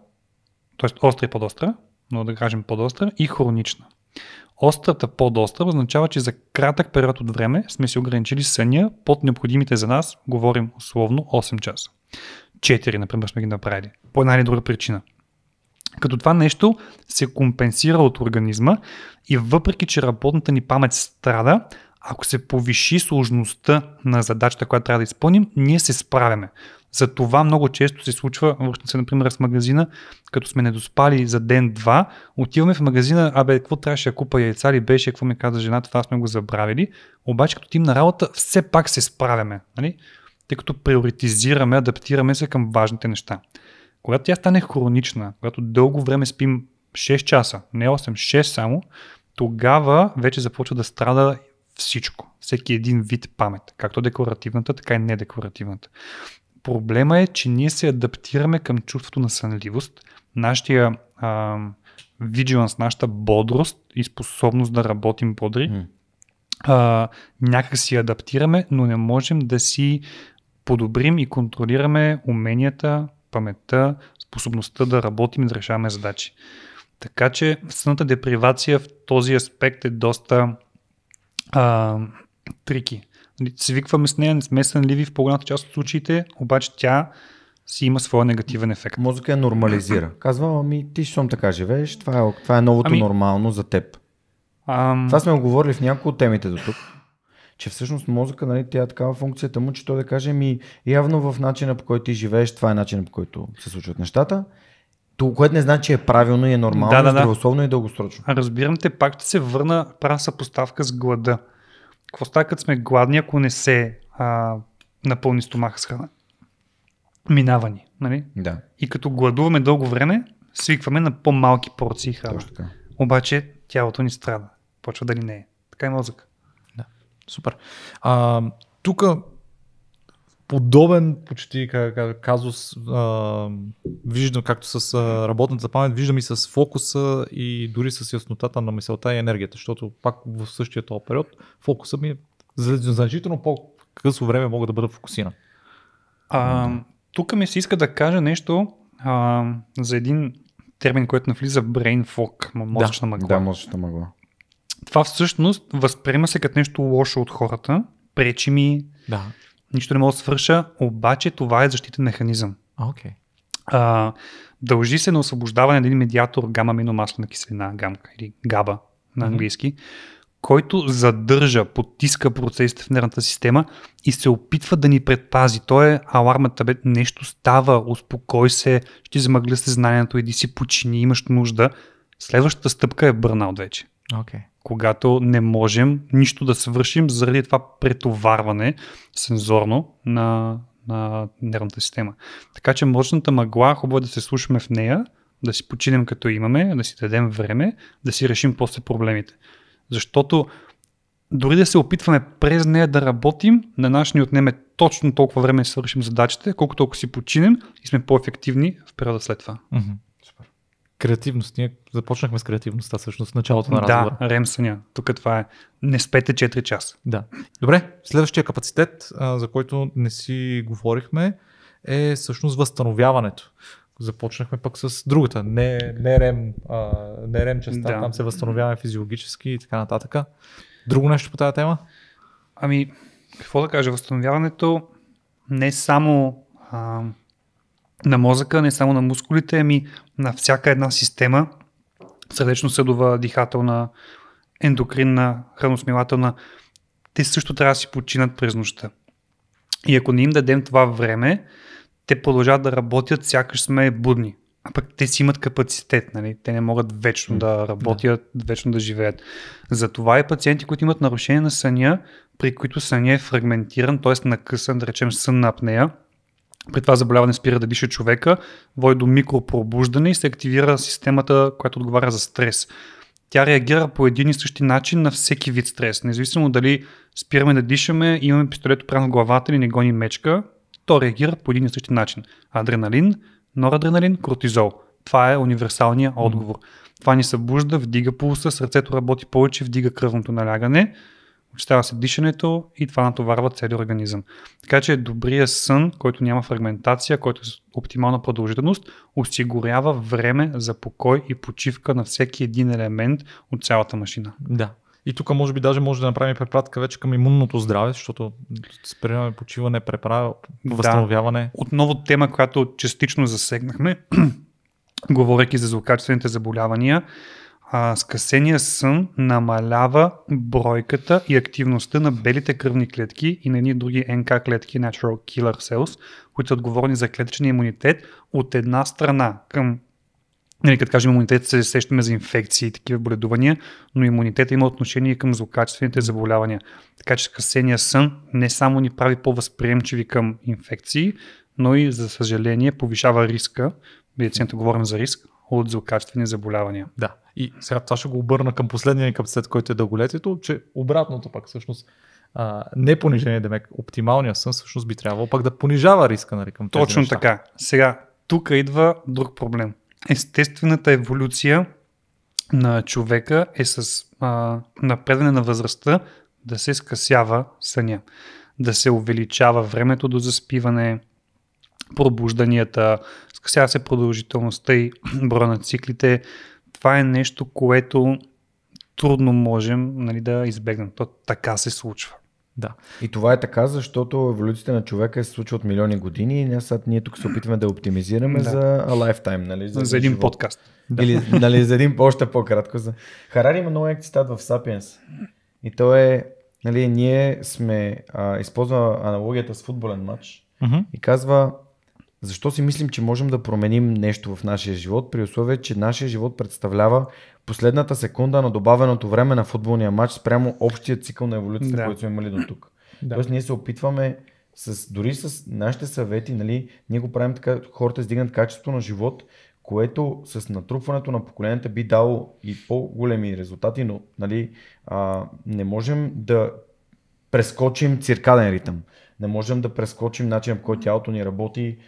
т.е. остра и подостра, но да кажем подостра и хронична. Острата подостра означава, че за кратък период от време сме си ограничили съня под необходимите за нас, говорим условно 8 часа. 4, например, сме ги направили. По една или друга причина. Като това нещо се компенсира от организма и въпреки, че работната ни памет страда, ако се повиши сложността на задачата, която трябва да изпълним, ние се справяме. За това много често се случва, връщам се, например, с магазина, като сме недоспали за ден-два, отиваме в магазина, какво трябваше да купа яйца ли беше, какво ми каза жената, това сме го забравили, обаче като тим на работа все пак се справяме, нали? Тъй като приоритизираме, адаптираме се към важните неща. Когато тя стане хронична, когато дълго време спим 6 часа, не 8, 6 само, тогава вече започва да страда всичко, всеки един вид памет, както декларативната, така и недекларативната. Проблема е, че ние се адаптираме към чувството на сънливост, нашия vigilance, нашата бодрост и способност да работим бодри. Някак си адаптираме, но не можем да си подобрим и контролираме уменията, паметта, способността да работим и да решаваме задачи. Така че сънната депривация в този аспект е доста трики. Свикваме с нея, не сме сънливи в по-голямата част от случаите, обаче тя си има своя негативен ефект. Мозъка я нормализира. Казва, ти щом така живееш, това е новото нормално за теб. Това сме говорили в някои от темите до тук, че всъщност мозъка, нали, тя е такава функцията му, че той да каже явно в начина, по който ти живееш, това е начинът, по който се случват нещата. Което не значи, че е правилно и е нормално, здравословно и дългосрочно. Разбирам те, пак ще се върна, правя съпоставка с глада. Какво става, като сме гладни, ако не се напълни стомаха с храна? Минава ни, нали? Да. И като гладуваме дълго време, свикваме на по-малки порции храна. Точно така. Обаче тялото ни страда. Почва да ни не е. Така е мозък. Да. Супер. Тук подобен почти казус виждам както с работната памет, виждам и с фокуса и дори с яснотата на мисълта и енергията, защото пак в същия този период фокуса ми е значително по-късо време мога да бъда фокусиран. Тук ми се иска да кажа нещо за един термин, който навлиза brain fog, мозъчна мъгла. Да, мозъчна мъгла. Това всъщност възприема се като нещо лошо от хората, пречи ми, нищо не мога да свърша, обаче това е защитен механизъм. Дължи се на освобождаване на един медиатор гама-аминомаслена киселина, гамка или габа на английски, който задържа, потиска процесите в нервната система и се опитва да ни предпази. Той е алармата, бе, нещо става, успокой се, ще замъгля съзнанието, иди си почини, имаш нужда. Следващата стъпка е бърнаут вече. Okay. Когато не можем нищо да свършим заради това претоварване сензорно на нервната система. Така че мозъчната мъгла, хубаво е да се слушаме в нея, да си починем като имаме, да си дадем време, да си решим после проблемите. Защото дори да се опитваме през нея да работим, на нас ни отнеме точно толкова време да свършим задачите, колкото ако си починем и сме по-ефективни в периода след това. Супер. Креативност. Ние започнахме с креативността всъщност в началото на разговора. Да, REM съня. Тук това е. Не спете 4 часа. Да. Добре, следващия капацитет, за който не си говорихме, е всъщност възстановяването. Започнахме пък с другата, не REM частта, там се възстановяваме физиологически и така нататък. Друго нещо по тази тема? Ами, какво да кажа, възстановяването не само на мозъка, не само на мускулите, ами на всяка една система, сърдечно-съдова, дихателна, ендокринна, храносмилателна, те също трябва да си починат през нощта. И ако не им дадем това време, те продължават да работят, сякаш сме будни. А пък те си имат капацитет, нали? Те не могат вечно да работят, вечно да живеят. Затова и пациенти, които имат нарушение на съня, при които съня е фрагментиран, т.е. накъсан, да речем сънна апнея, при това заболяване спира да диша човека, води до микропробуждане и се активира системата, която отговаря за стрес. Тя реагира по един и същи начин на всеки вид стрес. Независимо дали спираме да дишаме, имаме пистолет прямо в главата или не гони мечка, то реагира по един и същи начин. Адреналин, норадреналин, кортизол. Това е универсалният отговор. Това ни събужда, вдига пулса, сърцето работи повече, вдига кръвното налягане, очистява се дишането и това натоварва целият организъм. Така че добрият сън, който няма фрагментация, който е с оптимална продължителност, осигурява време за покой и почивка на всеки един елемент от цялата машина. Да. И тук може би даже може да направим препратка вече към имунното здраве, защото спираме почиване, възстановяване. Отново тема, която частично засегнахме, говорейки за злокачествените заболявания. Скъсения сън намалява бройката и активността на белите кръвни клетки и на едни други НК клетки, Natural Killer Cells, които са отговорни за клетъчния имунитет от една страна към, като кажем имунитет, се сещаме за инфекции и такива боледувания, но имунитета има отношение към злокачествените заболявания. Така че скъсения сън не само ни прави по-възприемчиви към инфекции, но и за съжаление повишава риска, медицината говорим за риск, от злокачествени заболявания. Да. И сега това ще го обърна към последния капацитет, който е дълголетието, че обратното пък всъщност не понижение, демек оптималният сън всъщност би трябвало пак да понижава риска, нали, към тези точно неща. Така. Сега, тук идва друг проблем. Естествената еволюция на човека е с напредване на възрастта да се скъсява съня, да се увеличава времето до заспиване, пробужданията, скъсява се продължителността и броя на циклите. Това е нещо, което трудно можем, нали, да избегнем. То така се случва. Да. И това е така, защото еволюцията на човека се случва от милиони години и ние тук се опитваме да оптимизираме за lifetime. Нали, за един живот. подкаст. Или нали, за един още по-кратко. Харари има много цитат в Sapiens. И то е, нали, ние сме използва аналогията с футболен матч и казва, защо си мислим, че можем да променим нещо в нашия живот, при условие, че нашия живот представлява последната секунда на добавеното време на футболния матч спрямо общия цикъл на еволюцията, който сме имали до тук. Тоест ние се опитваме дори с нашите съвети, нали, ние го правим така, хората издигнат качеството на живот, което с натрупването на поколенията би дало и по-големи резултати, но нали, не можем да прескочим циркаден ритъм. Не можем да прескочим начинът, по който тялото ни работи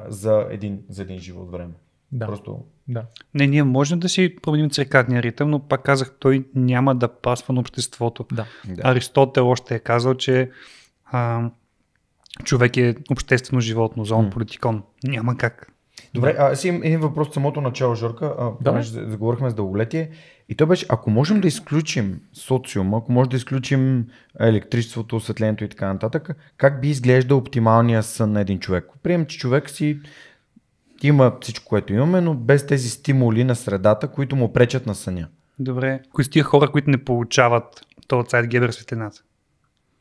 за един живот време. Да. Просто... Да. Не, ние можем да си променим циркадния ритъм, но пак казах, той няма да пасва на обществото. Да. Аристотел още е казал, че човек е обществено животно, зоон политикон. Няма как. Добре, си имам един въпрос от самото начало, Жорка. Заговорихме с дълголетие. И то беше, ако можем да изключим социума, ако можем да изключим електричеството, осветлението и така нататък, как би изглеждал оптималния сън на един човек? Приемем, че човек си има всичко, което имаме, но без тези стимули на средата, които му пречат на съня. Добре. Кои са тия хора, които не получават този Zeitgeber светлината?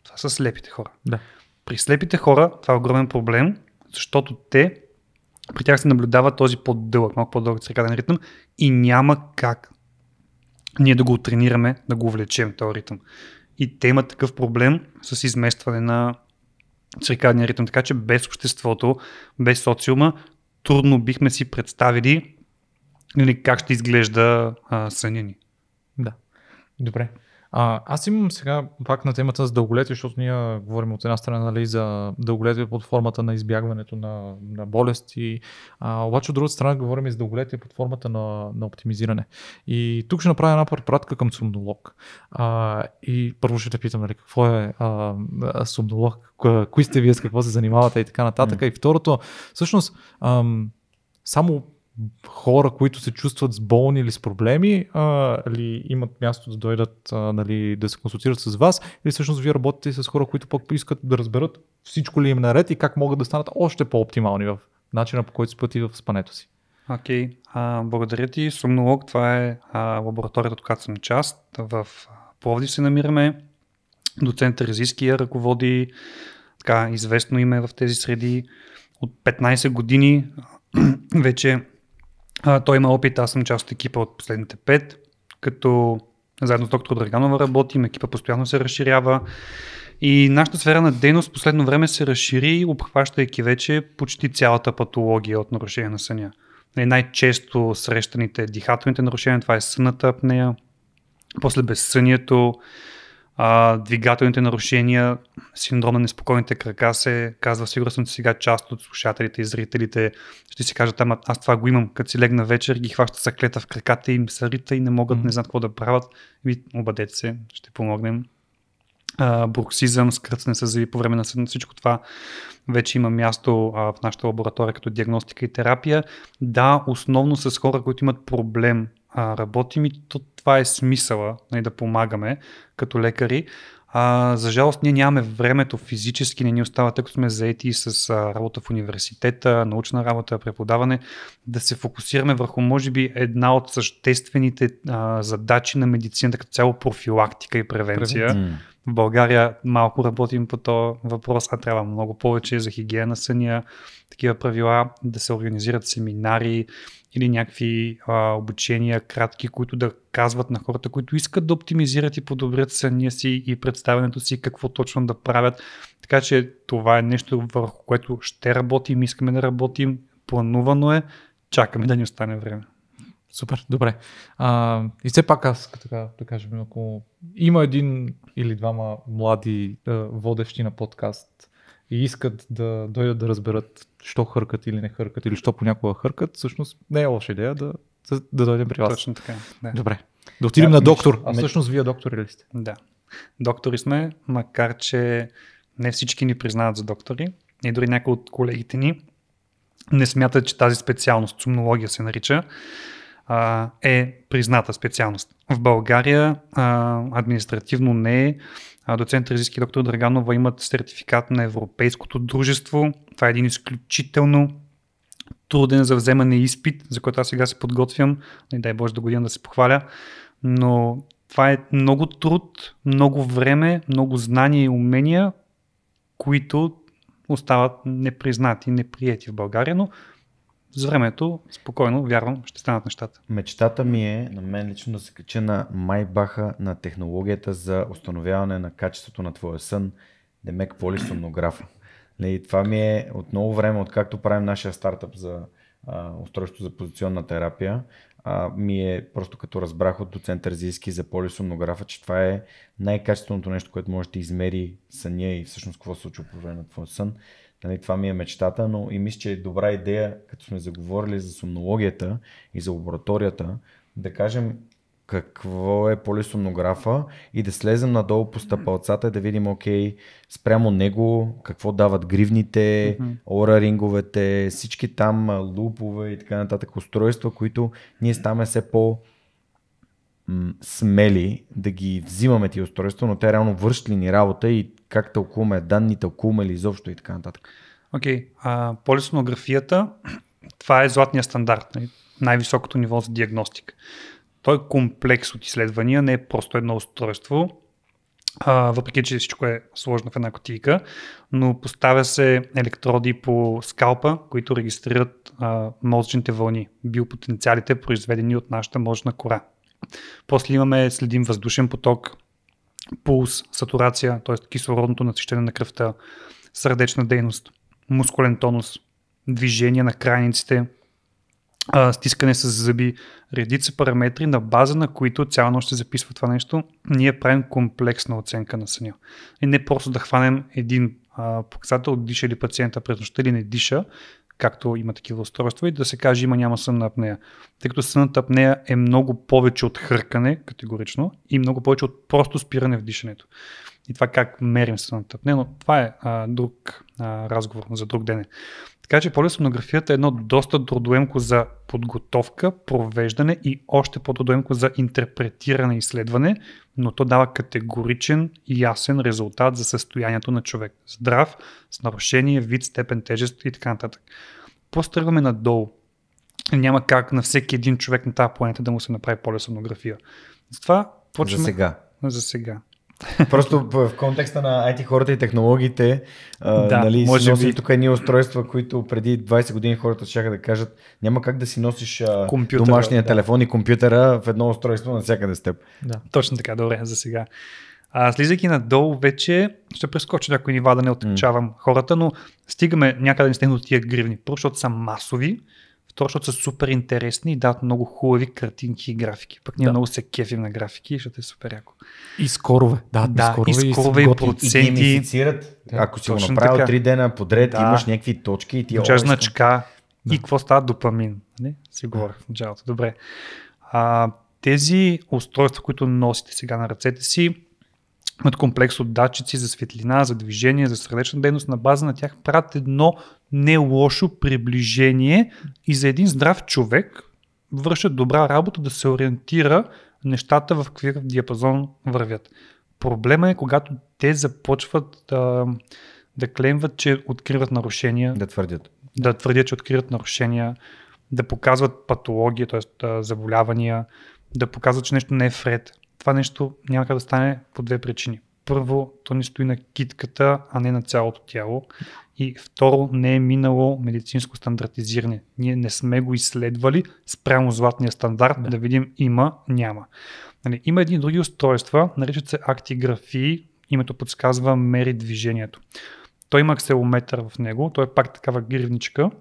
Това са слепите хора. Да. При слепите хора това е огромен проблем, защото при тях се наблюдава този по-дълъг, малко по-дълъг циркаден ритъм и няма как ние да го тренираме, да го увлечем този ритъм. И те имат такъв проблем с изместване на циркадния ритъм, така че без обществото, без социума, трудно бихме си представили как ще изглежда съня ни. Да, добре. Аз имам сега пак на темата за дълголетие, защото ние говорим от една страна, нали, за дълголетие под формата на избягването на болести, обаче от другата страна говорим и за дълголетие под формата на оптимизиране. И тук ще направя една препратка към сомнолог. И първо ще те питам, нали, какво е сомнолог, кои сте вие, с какво се занимавате и така нататък. И второто, всъщност, само хора, които се чувстват с болни или с проблеми, или имат място да дойдат, нали, да се консултират с вас, или всъщност вие работите с хора, които пък искат да разберат всичко ли им наред и как могат да станат още по-оптимални в начина, по който спът и в спането си. Окей, благодаря ти. Сомнолог, това е лабораторията, от която съм част. В Пловдив се намираме. Доцент Терзийски ръководи, така известно име в тези среди. От 15 години вече той има опит, аз съм част от екипа от последните 5, като заедно с доктор Драганова работим, екипа постоянно се разширява и нашата сфера на дейност в последно време се разшири, обхващайки вече почти цялата патология от нарушение на съня. Най-често срещаните дихателните нарушения, това е сънната апнея, после безсънието, двигателните нарушения, синдром на неспокойните крака се казва, сигурно съм, че сега част от слушателите и зрителите ще си кажат, аз това го имам, като си легна вечер, ги хваща съклета в краката и им се рита и не могат, не знаят какво да правят. Обадете се, ще помогнем. Бруксизъм, скръцане с зъби по време на сън, всичко това вече има място в нашата лаборатория като диагностика и терапия. Да, основно с хора, които имат проблем работим и това е смисъла, да помагаме като лекари. За жалост ние нямаме времето физически, не ни остава, тъй като сме заети с работа в университета, научна работа, преподаване, да се фокусираме върху може би една от съществените задачи на медицината, като цяло профилактика и превенция. В България малко работим по този въпрос, трябва много повече за хигиена съня, такива правила, да се организират семинари или някакви обучения кратки, които да казват на хората, които искат да оптимизират и подобрят съня си и представянето си, какво точно да правят. Така че това е нещо, върху което ще работим, искаме да работим, планувано е, чакаме да ни остане време. Супер, добре. И все пак аз, така да кажем, ако има един или двама млади водещи на подкаст и искат да дойдат да разберат що хъркат или не хъркат, или що понякога хъркат, всъщност не е лоша идея да дойдем при вас. Точно така. Да. Добре. Да отидем на доктор. А всъщност вие доктори ли сте? Да. Доктори сме, макар че не всички ни признават за доктори. И дори някои от колегите ни не смятат, че тази специалност, сомнология се нарича, е призната специалност. В България административно не е. Доцент Терзийски и доктор Драганова имат сертификат на Европейското дружество. Това е един изключително труден за вземане изпит, за който аз сега се подготвям. Не дай Боже до година да се похваля. Но това е много труд, много време, много знания и умения, които остават непризнати, неприети в България, но с времето, спокойно, вярвам, ще станат нещата. Мечтата ми е, на мен лично, да се кача на Майбаха на технологията за установяване на качеството на твоя сън, демек полисомнографа. Това ми е от много време, откакто правим нашия стартъп за устройство за позиционна терапия, ми е просто като разбрах от доцент Терзийски за полисомнографа, че това е най-качественото нещо, което може да измери съня и всъщност какво се случва по време на твоя сън. Това ми е мечтата, но и мисля, че е добра идея, като сме заговорили за сомнологията и за лабораторията, да кажем какво е полисомнографа и да слезем надолу по стъпалцата и да видим, окей, спрямо него, какво дават гривните, ора-ринговете, всички там лупове и така нататък устройства, които ние ставаме все смели да ги взимаме тия устройства, но те реално вършат ли ни работа и как тълкуваме данни, тълкуваме ли изобщо и така нататък. Окей, полисомнографията, това е златния стандарт, най-високото ниво за диагностика. той е комплекс от изследвания, не е просто едно устройство, въпреки че всичко е сложно в една кутийка, но поставя се електроди по скалпа, които регистрират мозъчните вълни, биопотенциалите, произведени от нашата мозъчна кора. После следим въздушен поток, пулс, сатурация, т.е. кислородното насищане на кръвта, сърдечна дейност, мускулен тонус, движение на крайниците, стискане с зъби, редица параметри, на база на които цяла нощ се записва това нещо. Ние правим комплексна оценка на съня. И не просто да хванем един показател, диша ли пациента през нощта или не диша, както има такива устройства, и да се каже има сънна апнея. Тъй като сънната апнея е много повече от хъркане, категорично, и много повече от просто спиране в дишането. И това как мерим сънната апнея, но това е друг разговор за друг ден. Така че полисомнографията е едно доста трудоемко за подготовка, провеждане и още по-трудоемко за интерпретиране и изследване, но то дава категоричен и ясен резултат за състоянието на човек. Здрав, с нарушение, вид, степен, тежест и така нататък. После тръгваме надолу. Няма как на всеки един човек на тази планета да му се направи полисомнография. Затова почваме... За сега. Просто в контекста на IT хората и технологиите, нали, си носим тук едни устройства, които преди 20 години хората щяха да кажат, няма как да си носиш домашния телефон и компютъра в едно устройство навсякъде с теб. Да, точно така, добре, за сега. Слизайки надолу вече, ще прескоча някои нива, да не отричавам хората, но стигаме някъде с от тия гривни. Първо, защото са масови, второ, защото са супер интересни и дават много хубави картинки и графики. Пък ние много се кефим на графики, защото е супер яко. И скорове. И скорове и проценти. И геймифицират. Ако си го направил 3 дена подред, имаш някакви точки и ти получаваш значка. И какво става? Допамин. Не? Си говорих в началото. Добре. Тези устройства, които носите сега на ръцете си, имат комплекс от датчици за светлина, за движение, за сърдечна дейност. На база на тях правят едно не лошо приближение и за един здрав човек вършат добра работа да се ориентира нещата в какъв диапазон вървят. Проблема е, когато те започват да клеймват, че откриват нарушения. Да твърдят, че откриват нарушения, да показват патология, т.е. заболявания, да показват, че нещо не е вред. Това нещо няма как да стане по две причини. Първо, то не стои на китката, а не на цялото тяло. И второ, не е минало медицинско стандартизиране. Ние не сме го изследвали спрямо златния стандарт, да видим има, няма. Нали, има едни други устройства, наричат се актиграфии, името подсказва мери движението. Той има акселометър в него, той е пак такава гривничка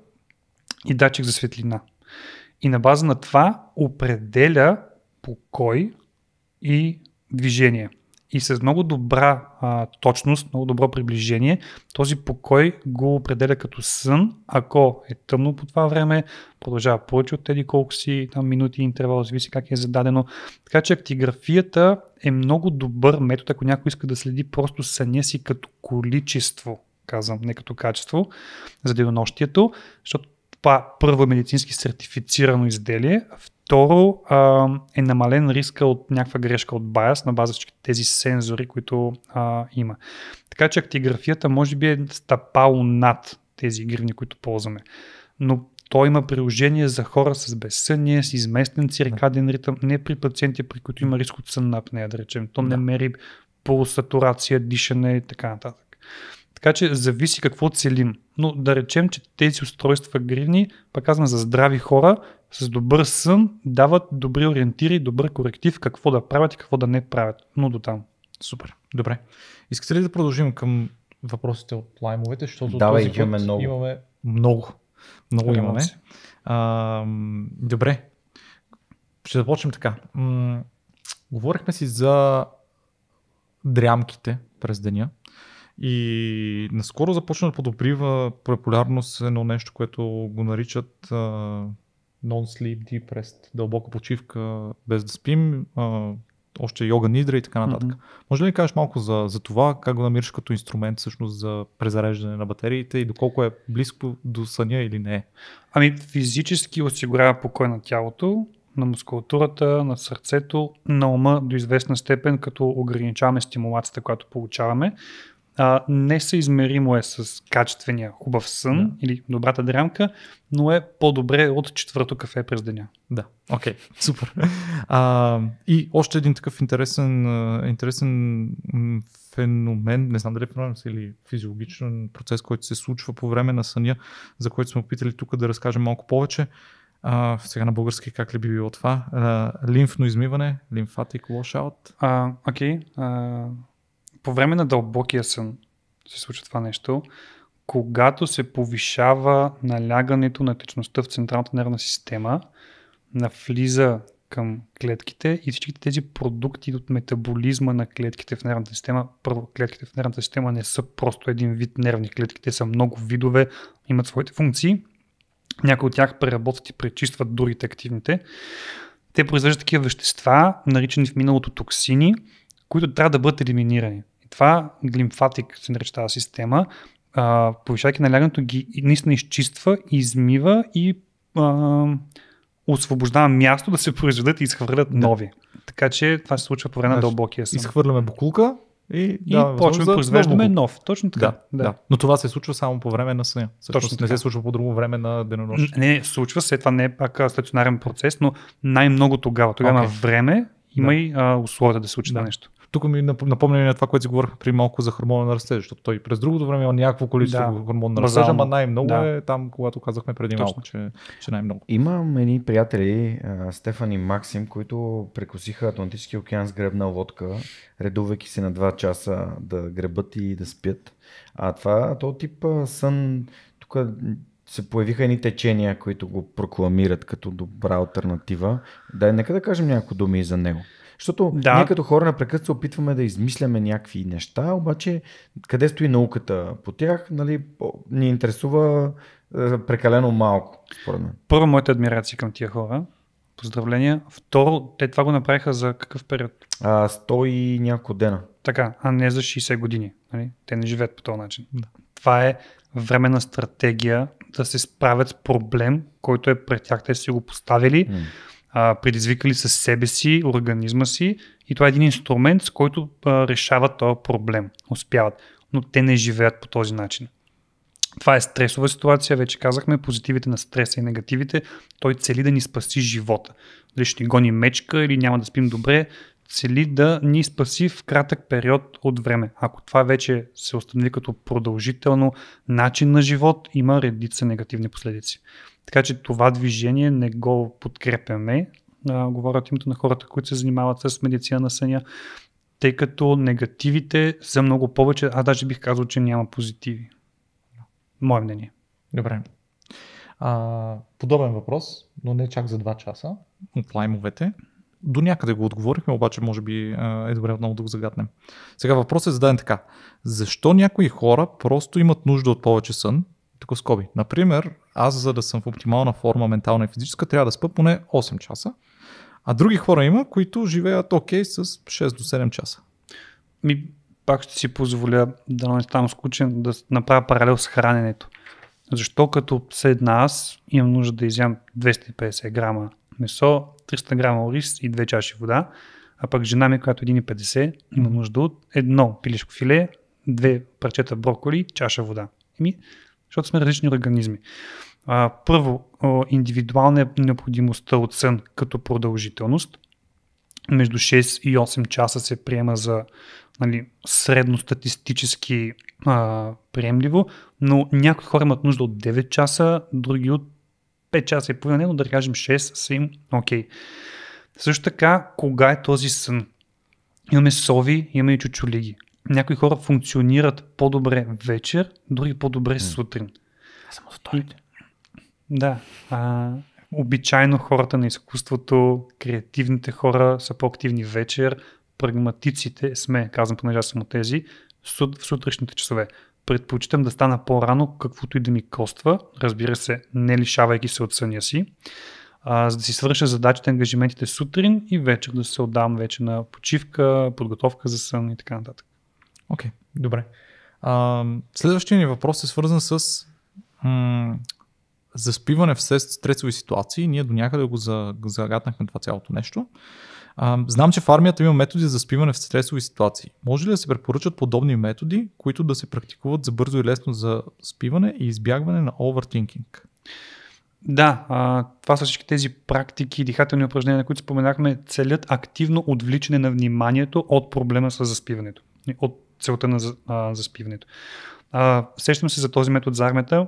и датчик за светлина. И на база на това определя покой и движение. И с много добра точност, много добро приближение, този покой го определя като сън, ако е тъмно по това време, продължава повече от тези колко си там минути интервал, зависи как е зададено. Така че актиграфията е много добър метод, ако някой иска да следи просто съня си като количество, казвам, не като качество, за денонощието, защото това първо е медицински сертифицирано изделие, второ е намален риска от някаква грешка от bias на база всички тези сензори, които има. Така че актиграфията може би е стъпало над тези гривни, които ползваме. Но той има приложение за хора с безсъние, с изместен циркаден ритъм, не при пациенти, при които има риск от сънна апнея, да речем. То не мери пулс, сатурация, дишане и така нататък. Така че зависи какво целим. Но да речем, че тези устройства гривни, пак казвам, за здрави хора, с добър сън дават добри ориентири, добър коректив, какво да правят и какво да не правят. Но до там. Супер. Добре. Искате ли да продължим към въпросите от лаймовете, защото този път имаме много имаме. Добре. Ще започнем така. Говорихме си за дрямките през деня. И наскоро започна да подобрива популярност едно нещо, което го наричат non-sleep deep rest, дълбока почивка без да спим, още йога нидра и така нататък. Може ли кажеш малко за това, как го намираш като инструмент всъщност за презареждане на батериите и доколко е близко до съня или не? Физически осигурява покой на тялото, на мускулатурата, на сърцето, на ума до известна степен, като ограничаваме стимулацията, която получаваме. несъизмеримо е с качествения хубав сън или добрата дрямка, но е по-добре от 4-то кафе през деня. Да, окей, супер. И още един такъв интересен феномен, не знам дали е феномен или физиологичен процес, който се случва по време на съня, за който сме опитали тук да разкажем малко повече. Сега на български как ли би било това? Лимфно измиване, lymphatic washout. Окей. По време на дълбокия сън се случва това нещо, когато се повишава налягането на течността в централната нервна система, навлиза към клетките и всичките тези продукти от метаболизма на клетките в нервната система. Първо, клетките в нервната система не са просто един вид нервни клетки, те са много видове, имат своите функции. Някои от тях преработват и пречистват другите активните. Те произвеждат такива вещества, наричани в миналото токсини, които трябва да бъдат елиминирани. И това лимфатик се нарича тази система, повишайки налягането ги наистина изчиства, измива и освобождава място да се произведат и изхвърлят нови. Така че това се случва по време на дълбокия сън. Изхвърляме бокулка и почваме да произвеждаме нов. Точно така. Да. Но това се случва само по време на съня. Точно не се случва по друго време на денонощие. Не, случва се. Това не е пак стационарен процес, но най-много тогава. Тогава има време, има и условия да се случи това нещо. Тук ми напомня на това, което си говорихме при малко за хормона на растежа, защото той през другото време има някакво количество хормон на растежа, ама най-много е там, когато казахме преди малко, че най-много. Имам едни приятели, Стефан и Максим, които прекосиха Атлантическия океан с гребна лодка, редувайки се на 2 часа да гребат и да спят. То тип сън, тук се появиха едни течения, които го прокламират като добра алтернатива. Нека да кажем няколко думи за него. Защото ние като хора напрекъснато се опитваме да измисляме някакви неща, обаче къде стои науката по тях, ни интересува прекалено малко, според мен. Първо, моята адмирация към тия хора. Поздравления. Второ, те това го направиха за какъв период? 100 и няколко дена. Така, а не за 60 години. Нали? Те не живеят по този начин. Да. Това е временна стратегия да се справят с проблем, който е пред тях. Те си го поставили, предизвикали със себе си, организма си и това е един инструмент, с който решават този проблем. Успяват. Но те не живеят по този начин. Това е стресова ситуация, вече казахме, позитивите на стреса и негативите. Той цели да ни спаси живота. Дали ще ни гони мечка или няма да спим добре, цели да ни спаси в кратък период от време. Ако това вече се установи като продължително начин на живот, има редица негативни последици. Така че това движение не го подкрепяме. Говоря от името на хората, които се занимават с медицина на съня, тъй като негативите са много повече, даже бих казал, че няма позитиви. Мое мнение. Добре. Подобен въпрос, но не чак за 2 часа от лаймовете. До някъде го отговорихме, обаче може би е добре отново да го загаднем. Сега въпросът е зададен така. Защо някои хора просто имат нужда от повече сън? Тук скоби. Например, аз за да съм в оптимална форма, ментална и физическа, трябва да спя поне 8 часа. А други хора има, които живеят с 6 до 7 часа. Пак ще си позволя да не ставам скучен, да направя паралел с храненето. Защо като седна аз имам нужда да изям 250 грама месо, 300 грама рис и 2 чаши вода, а пък жена ми, която 1,50, има нужда от 1 пилешко филе, 2 парчета броколи, чаша вода. Защото сме различни организми. Първо, индивидуална е необходимостта от сън като продължителност. Между 6 и 8 часа се приема за средностатистически приемливо, но някои хора имат нужда от 9 часа, други от 5 часа и половина, но да кажем 6 са им окей. Също така, кога е този сън? Имаме сови, имаме и чучулиги. Някои хора функционират по-добре вечер, други по-добре сутрин. Само вторите. Да. Обичайно хората на изкуството, креативните хора са по-активни вечер, прагматиците сме, казвам понеже съм от тези, в сутрешните часове. Предпочитам да стана по-рано, каквото и да ми коства, разбира се, не лишавайки се от съня си, за да си свърша задачите, ангажиментите сутрин и вечер да се отдавам вече на почивка, подготовка за сън и така нататък. Окей, добре. Следващия ни въпрос е свързан с заспиване в стресови ситуации. Ние до някъде го загаднахме това цялото нещо. Знам, че в армията има методи за спиване в стресови ситуации. Може ли да се препоръчат подобни методи, които да се практикуват за бързо и лесно за спиване и избягване на overthinking? Да, това са всички тези практики, дихателни упражнения, които споменахме, целят активно отвличане на вниманието от проблема с заспиването, от целта на заспиването. Сещам се за този метод за армията,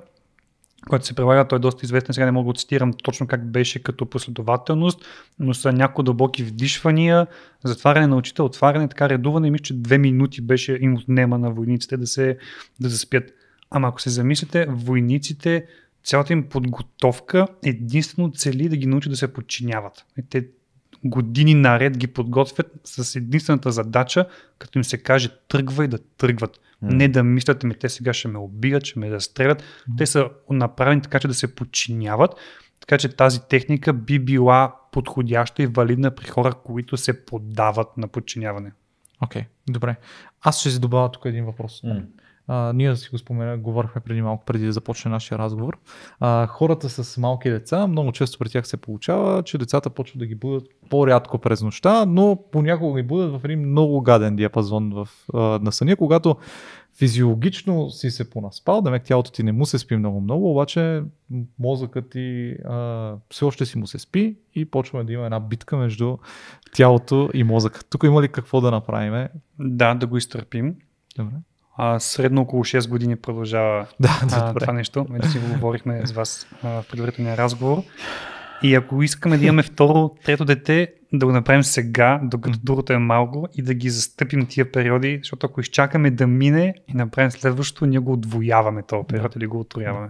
който се прилага, той е доста известен, сега не мога да цитирам точно как беше като последователност, но са някои дълбоки вдишвания, затваряне на очите, отваряне, така редуване, и мисля, че 2 минути беше им отнема на войниците да заспят. Ама ако се замислите, войниците, цялата им подготовка единствено цели да ги научи да се подчиняват. Те години наред ги подготвят с единствената задача, като им се каже тръгвай, да тръгват. Не да мислят, те сега ще ме убият, ще ме разстрелят. Те са направени така, че да се подчиняват. Така че тази техника би била подходяща и валидна при хора, които се поддават на подчиняване. Окей, добре. Аз ще си добавя тук един въпрос. Ние си го говорихме преди малко, преди да започне нашия разговор. Хората с малки деца, много често при тях се получава, че децата почват да ги будят по-рядко през нощта, но понякога ги будят в един много гаден диапазон на съня, когато физиологично си се понаспал, демек тялото ти не му се спи много, обаче мозъкът ти все още си му се спи и почваме да има една битка между тялото и мозъка. Тук има ли какво да направим? Да го изтърпим. Добре. Средно около 6 години продължава това нещо. Вече си го говорихме с вас в предварителния разговор. И ако искаме да имаме второ, трето дете, да го направим сега, докато другото е малко, и да ги застъпим тия периоди, защото ако изчакаме да мине и направим следващото, ние го отвояваме този период или го отрояваме.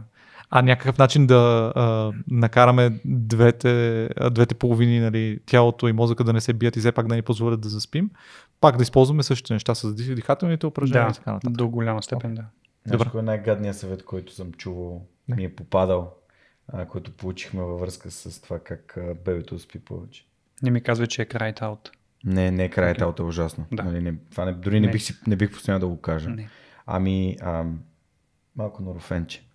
Някакъв начин да накараме двете половини, нали, тялото и мозъка да не се бият и все пак да ни позволят да заспим, пак да използваме същите неща с дихателните упражнения и така нататък. До голяма степен, да. Добре. Кой е най-гадният съвет, който съм чувал, ми е попадал, който получихме във връзка с това как бебето спи повече? Не ми казва, че е cried out. Не е cried out, е ужасно. Да. Нали, това дори не бих постоянно да го кажа. Не. Малко норофенче.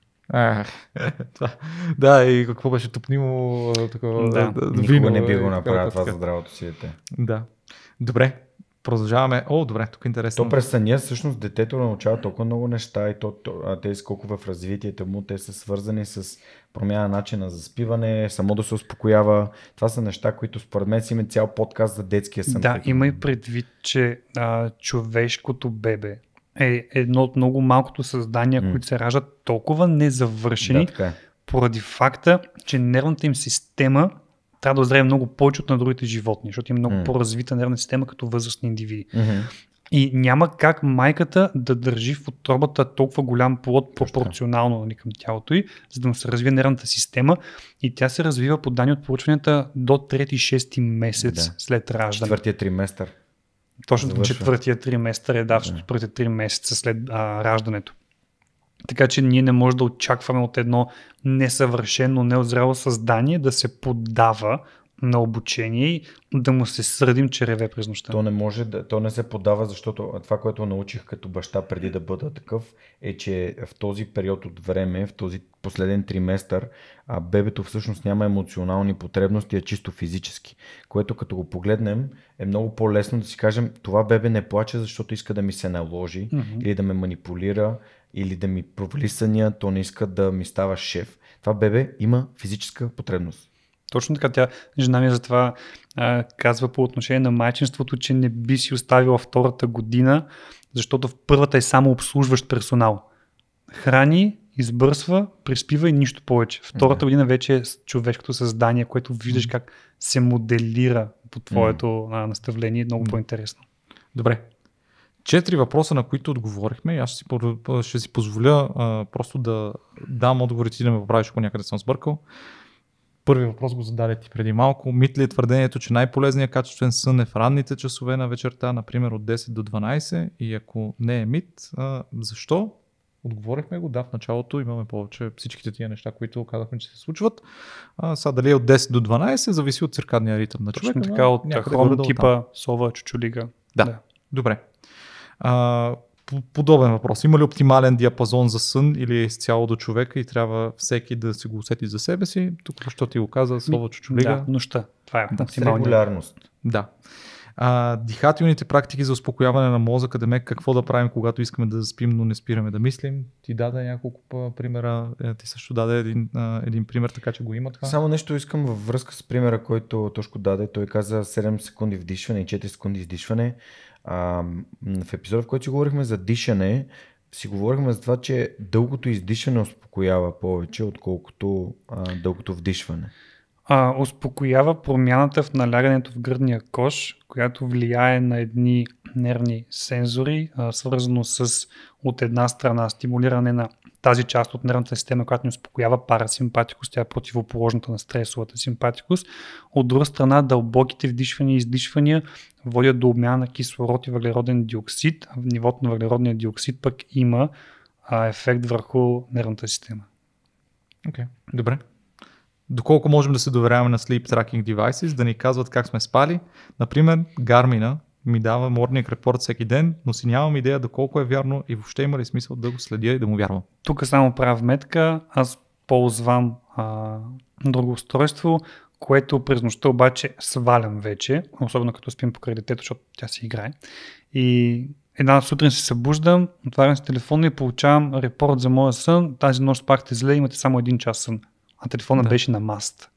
Да, и какво беше топнимо такова вино. Не би го направил това за здравото си дете. Да. Добре, продължаваме. Добре, тук е интересно. То през съня всъщност детето научава толкова много неща и те сколко в развитието му, те са свързани с промяна на начина за спиване, само да се успокоява. Това са неща, които според мен си има цял подкаст за детския сън. Да, има и предвид, че човешкото бебе е едно от много малкото създания, които се раждат толкова незавършени, поради факта, че нервната им система трябва да оздраве много повече от на другите животни, защото има много по-развита нервна система като възрастни индивиди. И няма как майката да държи в утробата толкова голям плод пропорционално към тялото й, за да му се развие нервната система, и тя се развива по данни от проучванията до 3-6 месец след раждане. Четвъртия триместър. Точно четвъртия триместър е първите 3 месеца след раждането. Така че ние не можем да очакваме от едно несъвършено, неозряло създание да се поддава на обучение и да му се сърдим, че реве през нощта. То не се поддава, защото това, което научих като баща преди да бъда такъв, е, че в този период от време, в този последен триместър, бебето всъщност няма емоционални потребности, а чисто физически. Което като го погледнем, е много по-лесно да си кажем, това бебе не плаче, защото иска да ми се наложи, или да ме манипулира, или да ми провали съня, то не иска да ми става шеф. Това бебе има физическа потребност. Точно така, жена ми затова казва по отношение на майчинството, че не би си оставила втората година, защото в първата е само обслужващ персонал. Храни, избърсва, приспива и нищо повече. Втората година вече е човешкото създание, което виждаш как се моделира по твоето наставление. Много по-интересно. Добре. 4 въпроса, на които отговорихме, и аз ще си позволя просто да дам отговорите, да ме поправиш, ако някъде съм сбъркал. Първи въпрос го зададе ти преди малко. Мит ли е твърдението, че най-полезният качествен сън е в ранните часове на вечерта, например от 10 до 12? И ако не е мит, защо? Отговорихме го, в началото имаме повече всичките тия неща, които казахме, че се случват. Сега дали е от 10 до 12, зависи от циркадния ритъм на човека. Точно така, от хронотипа, сова, чучулига. Да. Добре. Подобен въпрос. Има ли оптимален диапазон за сън или е изцяло до човека и трябва всеки да си го усети за себе си? Тук, що ти го каза, слово чучулига. Да, нощта. Това е оптималния. Регулярност. Да. Дихателните практики за успокояване на мозъка, демек какво да правим, когато искаме да заспим, но не спираме да мислим. Ти даде няколко примера, ти също даде един пример, така че го има това. Само нещо искам във връзка с примера, който Тошко даде. Той каза 7 секунди вдишване и 4 секунди издишване. В епизода, в който си говорихме за дишане, си говорихме за това, че дългото издишане успокоява повече, отколкото дългото вдишване. Успокоява промяната в налягането в гръдния кош, която влияе на едни нервни сензори, свързано с от една страна стимулиране на тази част от нервната система, която ни успокоява парасимпатикус, тя е противоположната на стресовата симпатикус. От друга страна, дълбоките вдишвания и издишвания водят до обмяна на кислород и въглероден диоксид, а нивото на въглеродния диоксид пък има ефект върху нервната система. Окей, добре. Доколко можем да се доверяваме на Sleep Tracking Devices, да ни казват как сме спали. Например, Garmin ми дава Morning Report всеки ден, но си нямам идея доколко е вярно и въобще има ли смисъл да го следя и да му вярвам. Тук само правя вметка, аз ползвам друго устройство, което през нощта обаче свалям вече, особено като спим покрай детето, защото тя си играе. И една сутрин се събуждам, отварям си телефона и получавам репорт за моя сън. Тази нощ спахте зле, имате само 1 час сън. А телефонът беше на маст.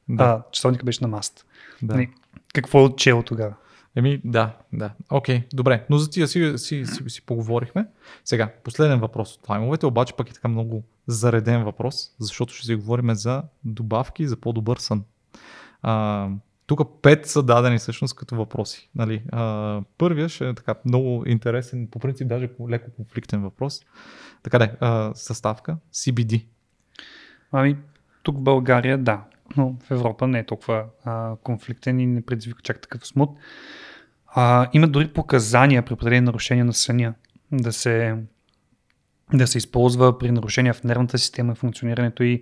Часовникът беше на маст. Да. Какво е отчело тогава? Да. Окей, добре. Но за тия си поговорихме. Сега, последен въпрос от таймовете, обаче пък е така много зареден въпрос, защото ще си говорим за добавки за по-добър сън. Тук 5 са дадени всъщност като въпроси. Нали? Първия ще е така много интересен, по принцип даже леко конфликтен въпрос. Така съставка CBD. Тук в България да, но в Европа не е толкова конфликтен и не предизвика чак такъв смут. Има дори показания при определени нарушения на съня да се използва при нарушения в нервната система и функционирането и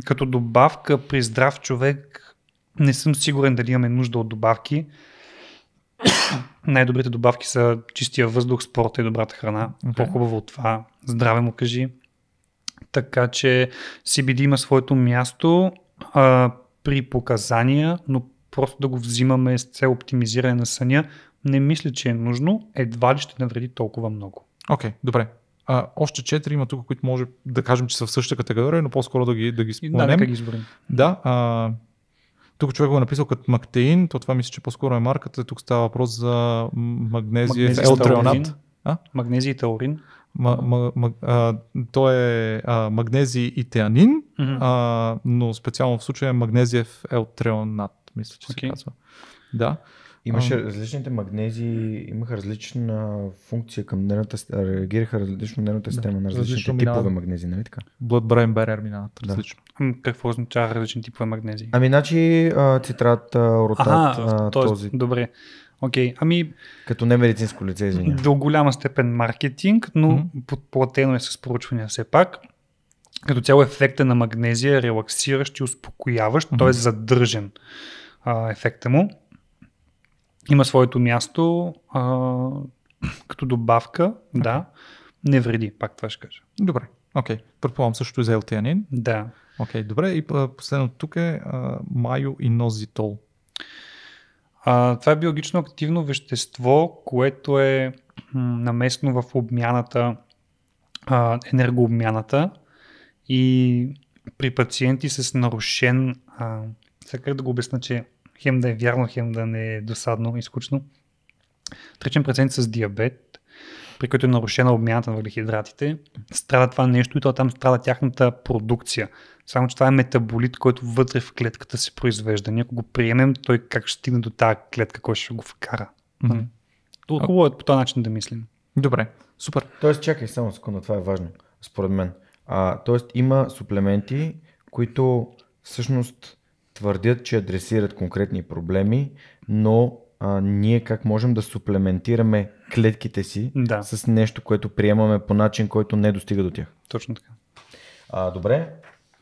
като добавка при здрав човек не съм сигурен дали имаме нужда от добавки. Най-добрите добавки са чистия въздух, спорта и добрата храна. По-хубаво от това здраве му кажи. Така че CBD има своето място при показания, но просто да го взимаме с цел оптимизиране на съня, не мисля, че е нужно, едва ли ще навреди толкова много. Окей, добре. Още 4 има тук, които може да кажем, че са в същата категория, но по-скоро да ги споменем. Нека ги изборим. Да, тук човек го е написал като мактеин, то това мисля, че по-скоро е марката, тук става въпрос за магнезия елтреонат. Магнезия и таурин. То е магнезий и теанин, но специално в случая е магнезиев елтреонат, мисля, че се казва. Да. Имаше различните магнези, имаха различна функция към нервната система, реагираха различно нервната система на различните типове магнези, нали така? Blood-brain barrier минават различно. Какво означава различни типове магнези? Значи цитрат, оротат, този. Добре. Окей, като не медицинско лице, извиня. До голяма степен маркетинг, но подплатено е с проучвания все пак. Като цяло ефекта на магнезия е релаксиращ и успокояващ, т.е. задържен ефекта му. Има своето място като добавка, да, не вреди, пак това ще кажа. Добре, окей. Предполагам също и за елтеанин. Да. Окей, добре. И последното тук е майоинозитол. Това е биологично активно вещество, което е наместно в обмяната, енергообмяната и при пациенти с нарушен, сега как да го обясня, че хем да е вярно, хем да не е досадно и скучно. Речем пациент с диабет, при който е нарушена обмяната на въглехидратите, страда това нещо и то там страда тяхната продукция. Само че това е метаболит, който вътре в клетката се произвежда. Ние ако го приемем, той как ще стигне до тази клетка, кой ще го вкара. Хубаво е по този начин да мислим. Добре, супер. Тоест, чакай само секунда, това е важно, според мен. Тоест има суплементи, които всъщност твърдят, че адресират конкретни проблеми, но ние как можем да суплементираме клетките си с нещо, което приемаме по начин, който не достига до тях. Точно така. Добре,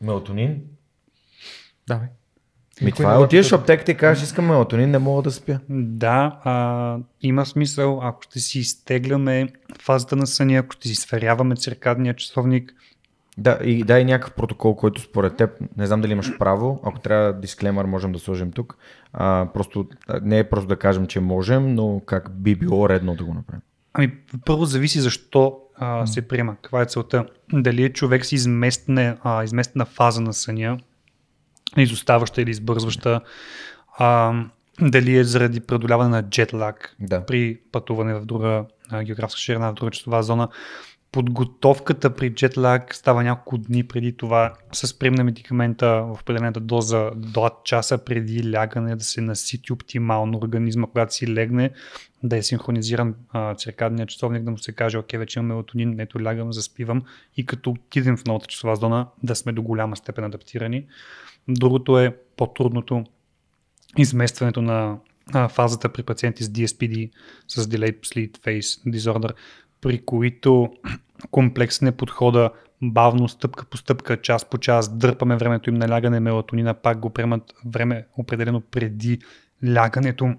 мелатонин. Давай. Това е, отидеш в аптеката и кажеш, искам мелатонин, не мога да спя. Да, има смисъл, ако ще си изтегляме фазата на съня, ако ще си сверяваме циркадния часовник, Да, и дай някакъв протокол, който според теб, не знам дали имаш право, ако трябва дисклеймър можем да сложим тук. Просто, не е просто да кажем, че можем, но как би било редно да го направим. Първо зависи защо се приема. Каква е целта? Дали е човек с изместена фаза на съня, изоставаща или избързваща, дали е заради преодоляване на джетлаг при пътуване в друга географска ширина, в друга часова зона. Подготовката при джетлаг става няколко дни преди това с прием на медикамента в определената доза 2 часа преди лягане, да се насити оптимално организма, когато си легне, да е синхронизиран циркадния часовник, да му се каже, окей, вече имам мелатонин, ето лягам, заспивам и като отидем в новата часова зона да сме до голяма степен адаптирани. Другото е по-трудното изместването на фазата при пациенти с DSPD, с Delayed Sleep Phase Disorder, при които комплексен е подхода, бавно, стъпка по стъпка, час по час, дърпаме времето им на лягане, мелатонина, пак го приемат време определено преди лягането.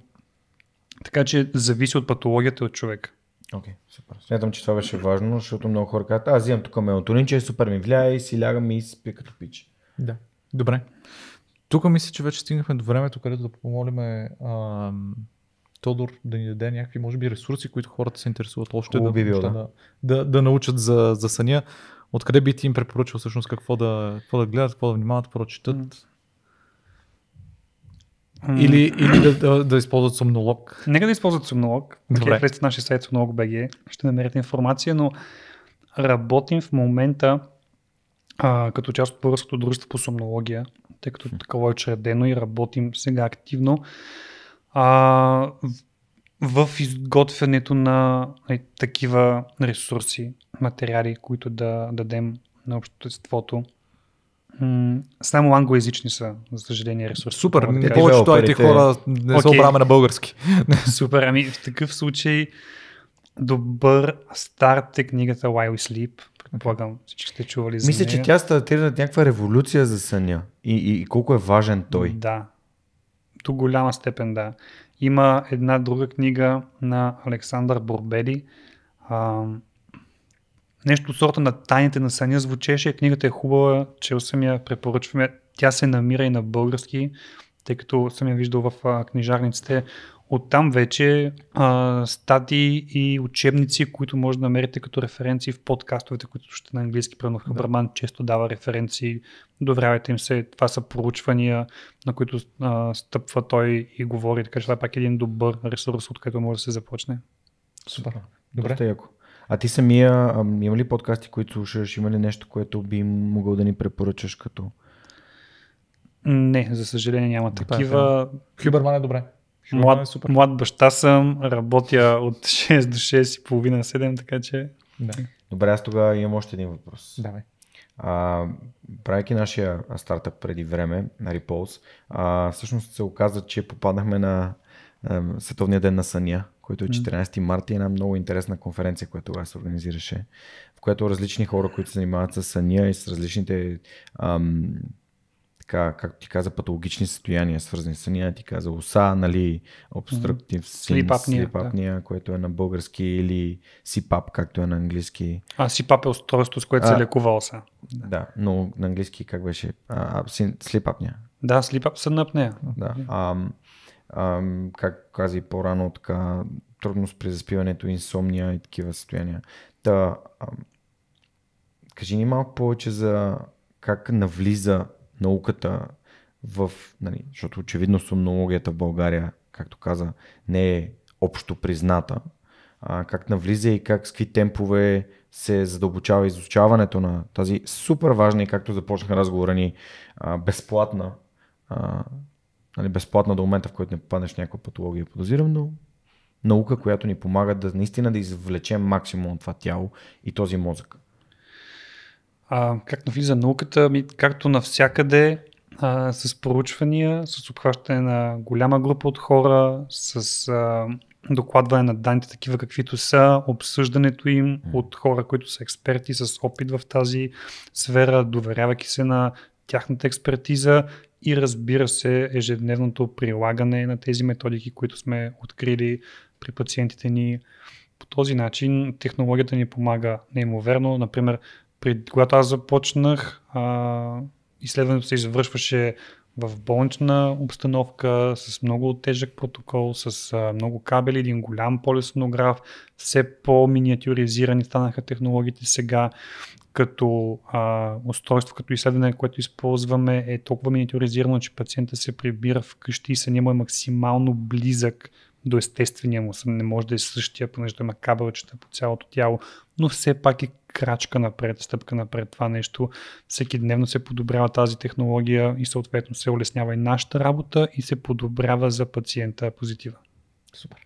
Така че зависи от патологията от човек. Окей, супер. Смятам, че това беше важно, защото много хора казват, аз взимам тук мелатонин, че е супер ми влияе и си лягам и спя като пич. Да, добре. Тук мисля, че вече стигнахме до времето, където да помолим Тодор да ни даде някакви, може би, ресурси, които хората се интересуват още да научат за съня. Откъде би ти им препоръчал всъщност какво да гледат, какво да внимават, какво да четат? Или да използват сомнолог? Нека да използват сомнолог. Влезте в нашия сайт Somnolog.bg, ще намерите информация, но работим в момента като част от Българското дружество по сомнология, тъй като такова е учредено и работим сега активно в изготвянето на такива ресурси, материали, които да дадем на обществото. Само англоязични са, за съжаление, ресурси. Супер, не повечето IT хора не се обраме на български. Супер, в такъв случай добър старт е книгата Why We Sleep. Предполагам, всички сте чували за нея. Мисля, че тя стартира някаква революция за съня и колко е важен той. Да, до голяма степен да. Има една друга книга на Александър Борбели. Нещо от сорта на Тайните на съня звучеше. Книгата е хубава, чел съм я, препоръчваме. Тя се намира и на български, тъй като съм я виждал в книжарниците. Оттам вече статии и учебници, които може да намерите като референции в подкастовете, които ще на английски. Примерно Хабърман често дава референции, доверявайте им се. Това са проучвания, на които стъпва той и говори, така че това е пак един добър ресурс, от който може да се започне. Супер. Добре. Яко. А ти самия, има ли подкасти, които слушаш, има ли нещо, което би могъл да ни препоръчаш като? Не, за съжаление няма такива. Хюберман е добре. Млад баща съм, работя от 6 до 6 и половина, 7, така че... Да. Добре, аз тогава имам още един въпрос. Давай. Правейки нашия стартъп преди време на Repulse, всъщност се оказа, че попаднахме на Световния ден на съня, който е 14 марта и една много интересна конференция, която тогава се организираше, в която различни хора, които се занимават с съня и с различните така, както ти каза, патологични състояния, свързани с съня, ти каза ОСА, нали, Obstructive Sleep Apnea, което е на български, или CPAP, както е на английски. CPAP е устройство, с което се лекува ОСА. Да, но на английски как беше? Sleep Apnea. Да, съдна апнея. Да. Как каза и по-рано, така, трудност при заспиването, инсомния и такива състояния. Кажи ни малко повече за как навлиза науката в, нали, защото очевидно сомнологията в България, както каза, не е общо призната, как навлиза и как с какви темпове се задълбочава изучаването на тази супер важна и както започнаха разговора ни безплатна, нали, безплатна до момента, в който не попаднеш в някаква патология, подозирам, но наука, която ни помага да наистина да извлечем максимум от това тяло и този мозък. Как навлиза науката? Както навсякъде, с проучвания, с обхващане на голяма група от хора, с докладване на данните такива каквито са, обсъждането им от хора, които са експерти с опит в тази сфера, доверявайки се на тяхната експертиза и разбира се ежедневното прилагане на тези методики, които сме открили при пациентите ни. По този начин технологията ни помага неимоверно. Например, Когато аз започнах, изследването се извършваше в болнична обстановка, с много тежък протокол, с много кабели, един голям полисонограф, все по-миниатюризирани станаха технологиите сега, като устройство, като изследване, което използваме е толкова миниатюризирано, че пациента се прибира вкъщи и съня му е максимално близък до естествения му сън. Не може да е същия, понеже има кабелчета по цялото тяло, но все пак е крачка напред, стъпка напред това нещо. Всеки дневно се подобрява тази технология и съответно се улеснява и нашата работа и се подобрява за пациента позитива. Супер.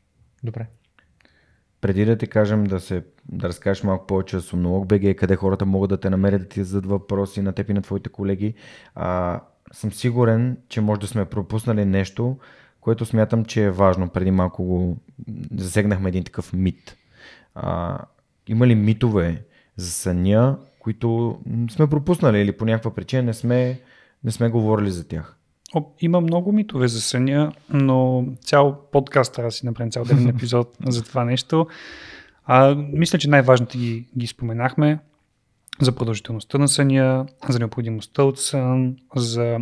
Добре. Преди да ти кажем да разкажеш малко повече за Somnolog.bg, къде хората могат да те намерят, да ти зададат въпроси на теб и на твоите колеги, съм сигурен, че може да сме пропуснали нещо, което смятам, че е важно. Преди малко го засегнахме един такъв мит. Има ли митове за съня, които сме пропуснали или по някаква причина не сме говорили за тях? Има много митове за съня, но цял подкаст трябва да си направим цял ден епизод за това нещо. Мисля, че най-важните ги споменахме за продължителността на съня, за необходимостта от сън, за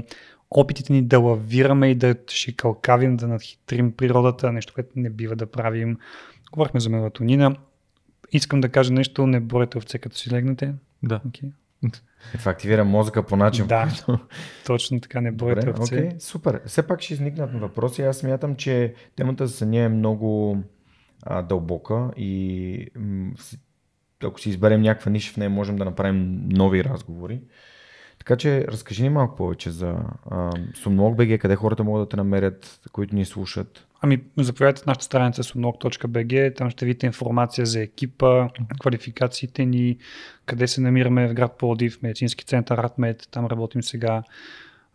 опитите ни да лавираме и да шикалкавим, да надхитрим природата, нещо, което не бива да правим. Говорихме за мелатонина. Искам да кажа нещо, не борете овце като си легнете. Да. Okay. Това активира мозъка по начин, да, който... точно така, не борете овце. Okay, супер. Все пак ще изникнат въпроси. Аз смятам, че темата за съня е много дълбока и ако си изберем някаква ниша в нея, можем да направим нови разговори. Така че разкажи ни малко повече за Somnolog.bg, къде хората могат да те намерят, които ни слушат. Заповядайте в нашата страница somnolog.bg, там ще видите информация за екипа, квалификациите ни, къде се намираме в град Пловдив, медицински център Ратмед, там работим сега.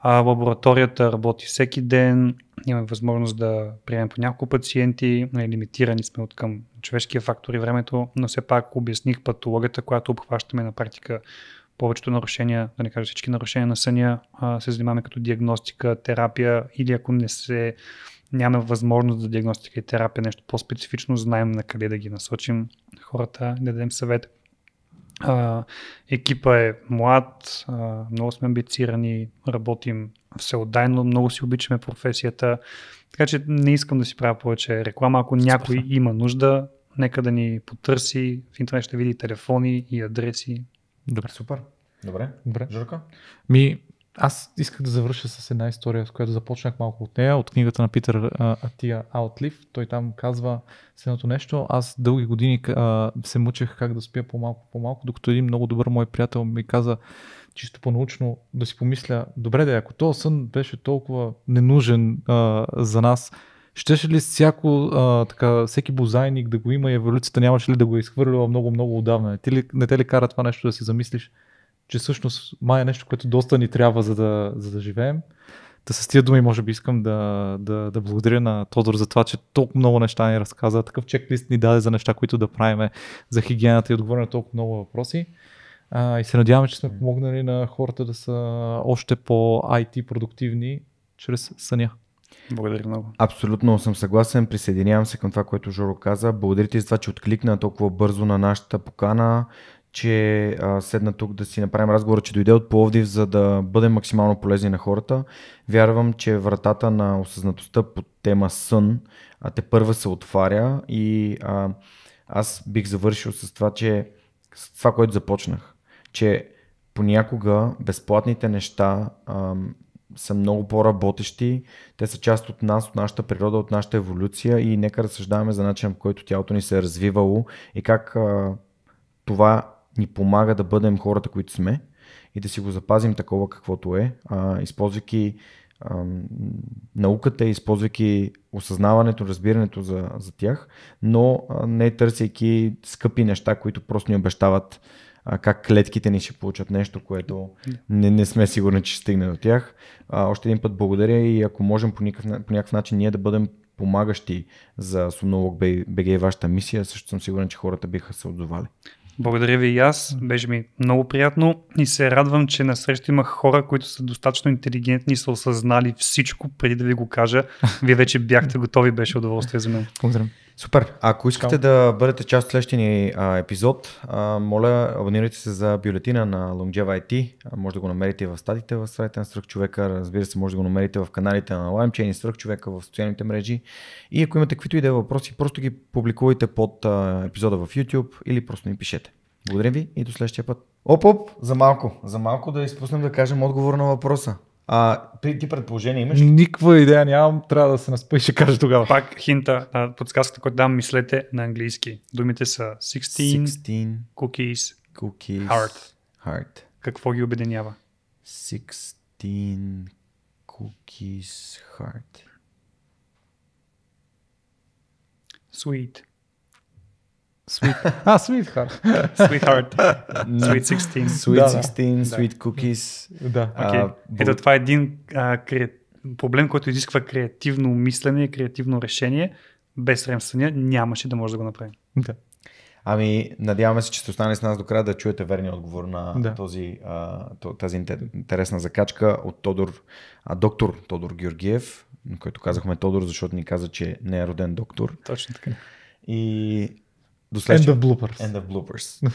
Лабораторията работи всеки ден, имаме възможност да приемем по няколко пациенти, лимитирани сме от към човешкия фактор и времето, но все пак обясних патологията, която обхващаме на практика. Повечето нарушения, да не кажа всички нарушения на съня, се занимаваме като диагностика, терапия или ако нямаме възможност за диагностика и терапия, нещо по-специфично, знаем на къде да ги насочим хората, да дадем съвет. Екипа е млад, много сме амбицирани, работим всеотдайно, много си обичаме професията, така че не искам да си правя повече реклама. Ако някой има нужда, нека да ни потърси, в интернет ще види телефони и адреси. Добре, супер. Добре. Жорка? Аз исках да завърша с една история, с която започнах малко от нея, от книгата на Питър Атия Outlif. Той там казва следното нещо. Аз дълги години се мъчех как да спя по-малко, докато един много добър мой приятел ми каза чисто по-научно да си помисля, добре да, ако този сън беше толкова ненужен за нас, щеше ли всеки бозайник да го има и еволюцията нямаше ли да го е изхвърлила много отдавна? Не те ли кара това нещо да си замислиш, че всъщност май е нещо, което доста ни трябва, за да живеем? Да с тия думи може би искам да благодаря на Тодор за това, че толкова много неща ни разказа, такъв чеклист ни даде за неща, които да правим за хигиената и отговори на толкова много въпроси. И се надяваме, че сме помогнали на хората да са още по-IT продуктивни чрез съня. Благодаря много. Абсолютно съм съгласен, присъединявам се към това, което Жоро каза. Благодаря ти за това, че откликна толкова бързо на нашата покана, че седна тук да си направим разговор, че дойде от Пловдив, за да бъдем максимално полезни на хората. Вярвам, че вратата на осъзнатостта по тема сън тепърва се отваря и аз бих завършил с това, че с това, което започнах, че понякога безплатните неща са много по-работещи, те са част от нас, от нашата природа, от нашата еволюция и нека разсъждаваме за начин, по който тялото ни се е развивало и как това ни помага да бъдем хората, които сме и да си го запазим такова каквото е, използвайки науката, използвайки осъзнаването, разбирането за тях, но не търсейки скъпи неща, които просто ни обещават как клетките ни ще получат нещо, което не сме сигурни, че ще стигне до тях. Още един път благодаря и ако можем по някакъв начин ние да бъдем помагащи за Somnolog.bg и вашата мисия, също съм сигурен, че хората биха се отзовали. Благодаря ви и аз, беше ми много приятно и се радвам, че насреща имах хора, които са достатъчно интелигентни и са осъзнали всичко преди да ви го кажа. Вие вече бяхте готови, беше удоволствие за мен. Благодаря. Супер. Ако искате да бъдете част от следващия ни епизод, моля, абонирайте се за бюлетина на Longeva IT. Може да го намерите в статите в сайта на Свръхчовека. Разбира се, може да го намерите в каналите на LimeChain и Свръхчовека в социалните мрежи. И ако имате каквито и да е въпроси, просто ги публикувайте под епизода в YouTube или просто ни пишете. Благодаря ви и до следващия път. Оп, за малко да изпуснем да кажем отговор на въпроса. Ти предположение имаш ли? Никаква идея нямам, трябва да се наспа и ще кажа тогава. Пак хинта, подсказката, която дам, мислете на английски. Думите са 16 cookies, heart. Какво ги обединява? 16 cookies heart. Sweet. Sweetheart. Sweetheart. Sweet 16. Sweet 16, sweet cookies. Да. Okay. Ето това е един проблем, който изисква креативно мислене и креативно решение. Без REM съня нямаше да може да го направим. Да. Надяваме се, че сте останали с нас до края да чуете верния отговор на тази интересна закачка от доктор Тодор Георгиев, който казахме Тодор, защото ни каза, че не е роден доктор. Точно така. И до End of bloopers. End of bloopers.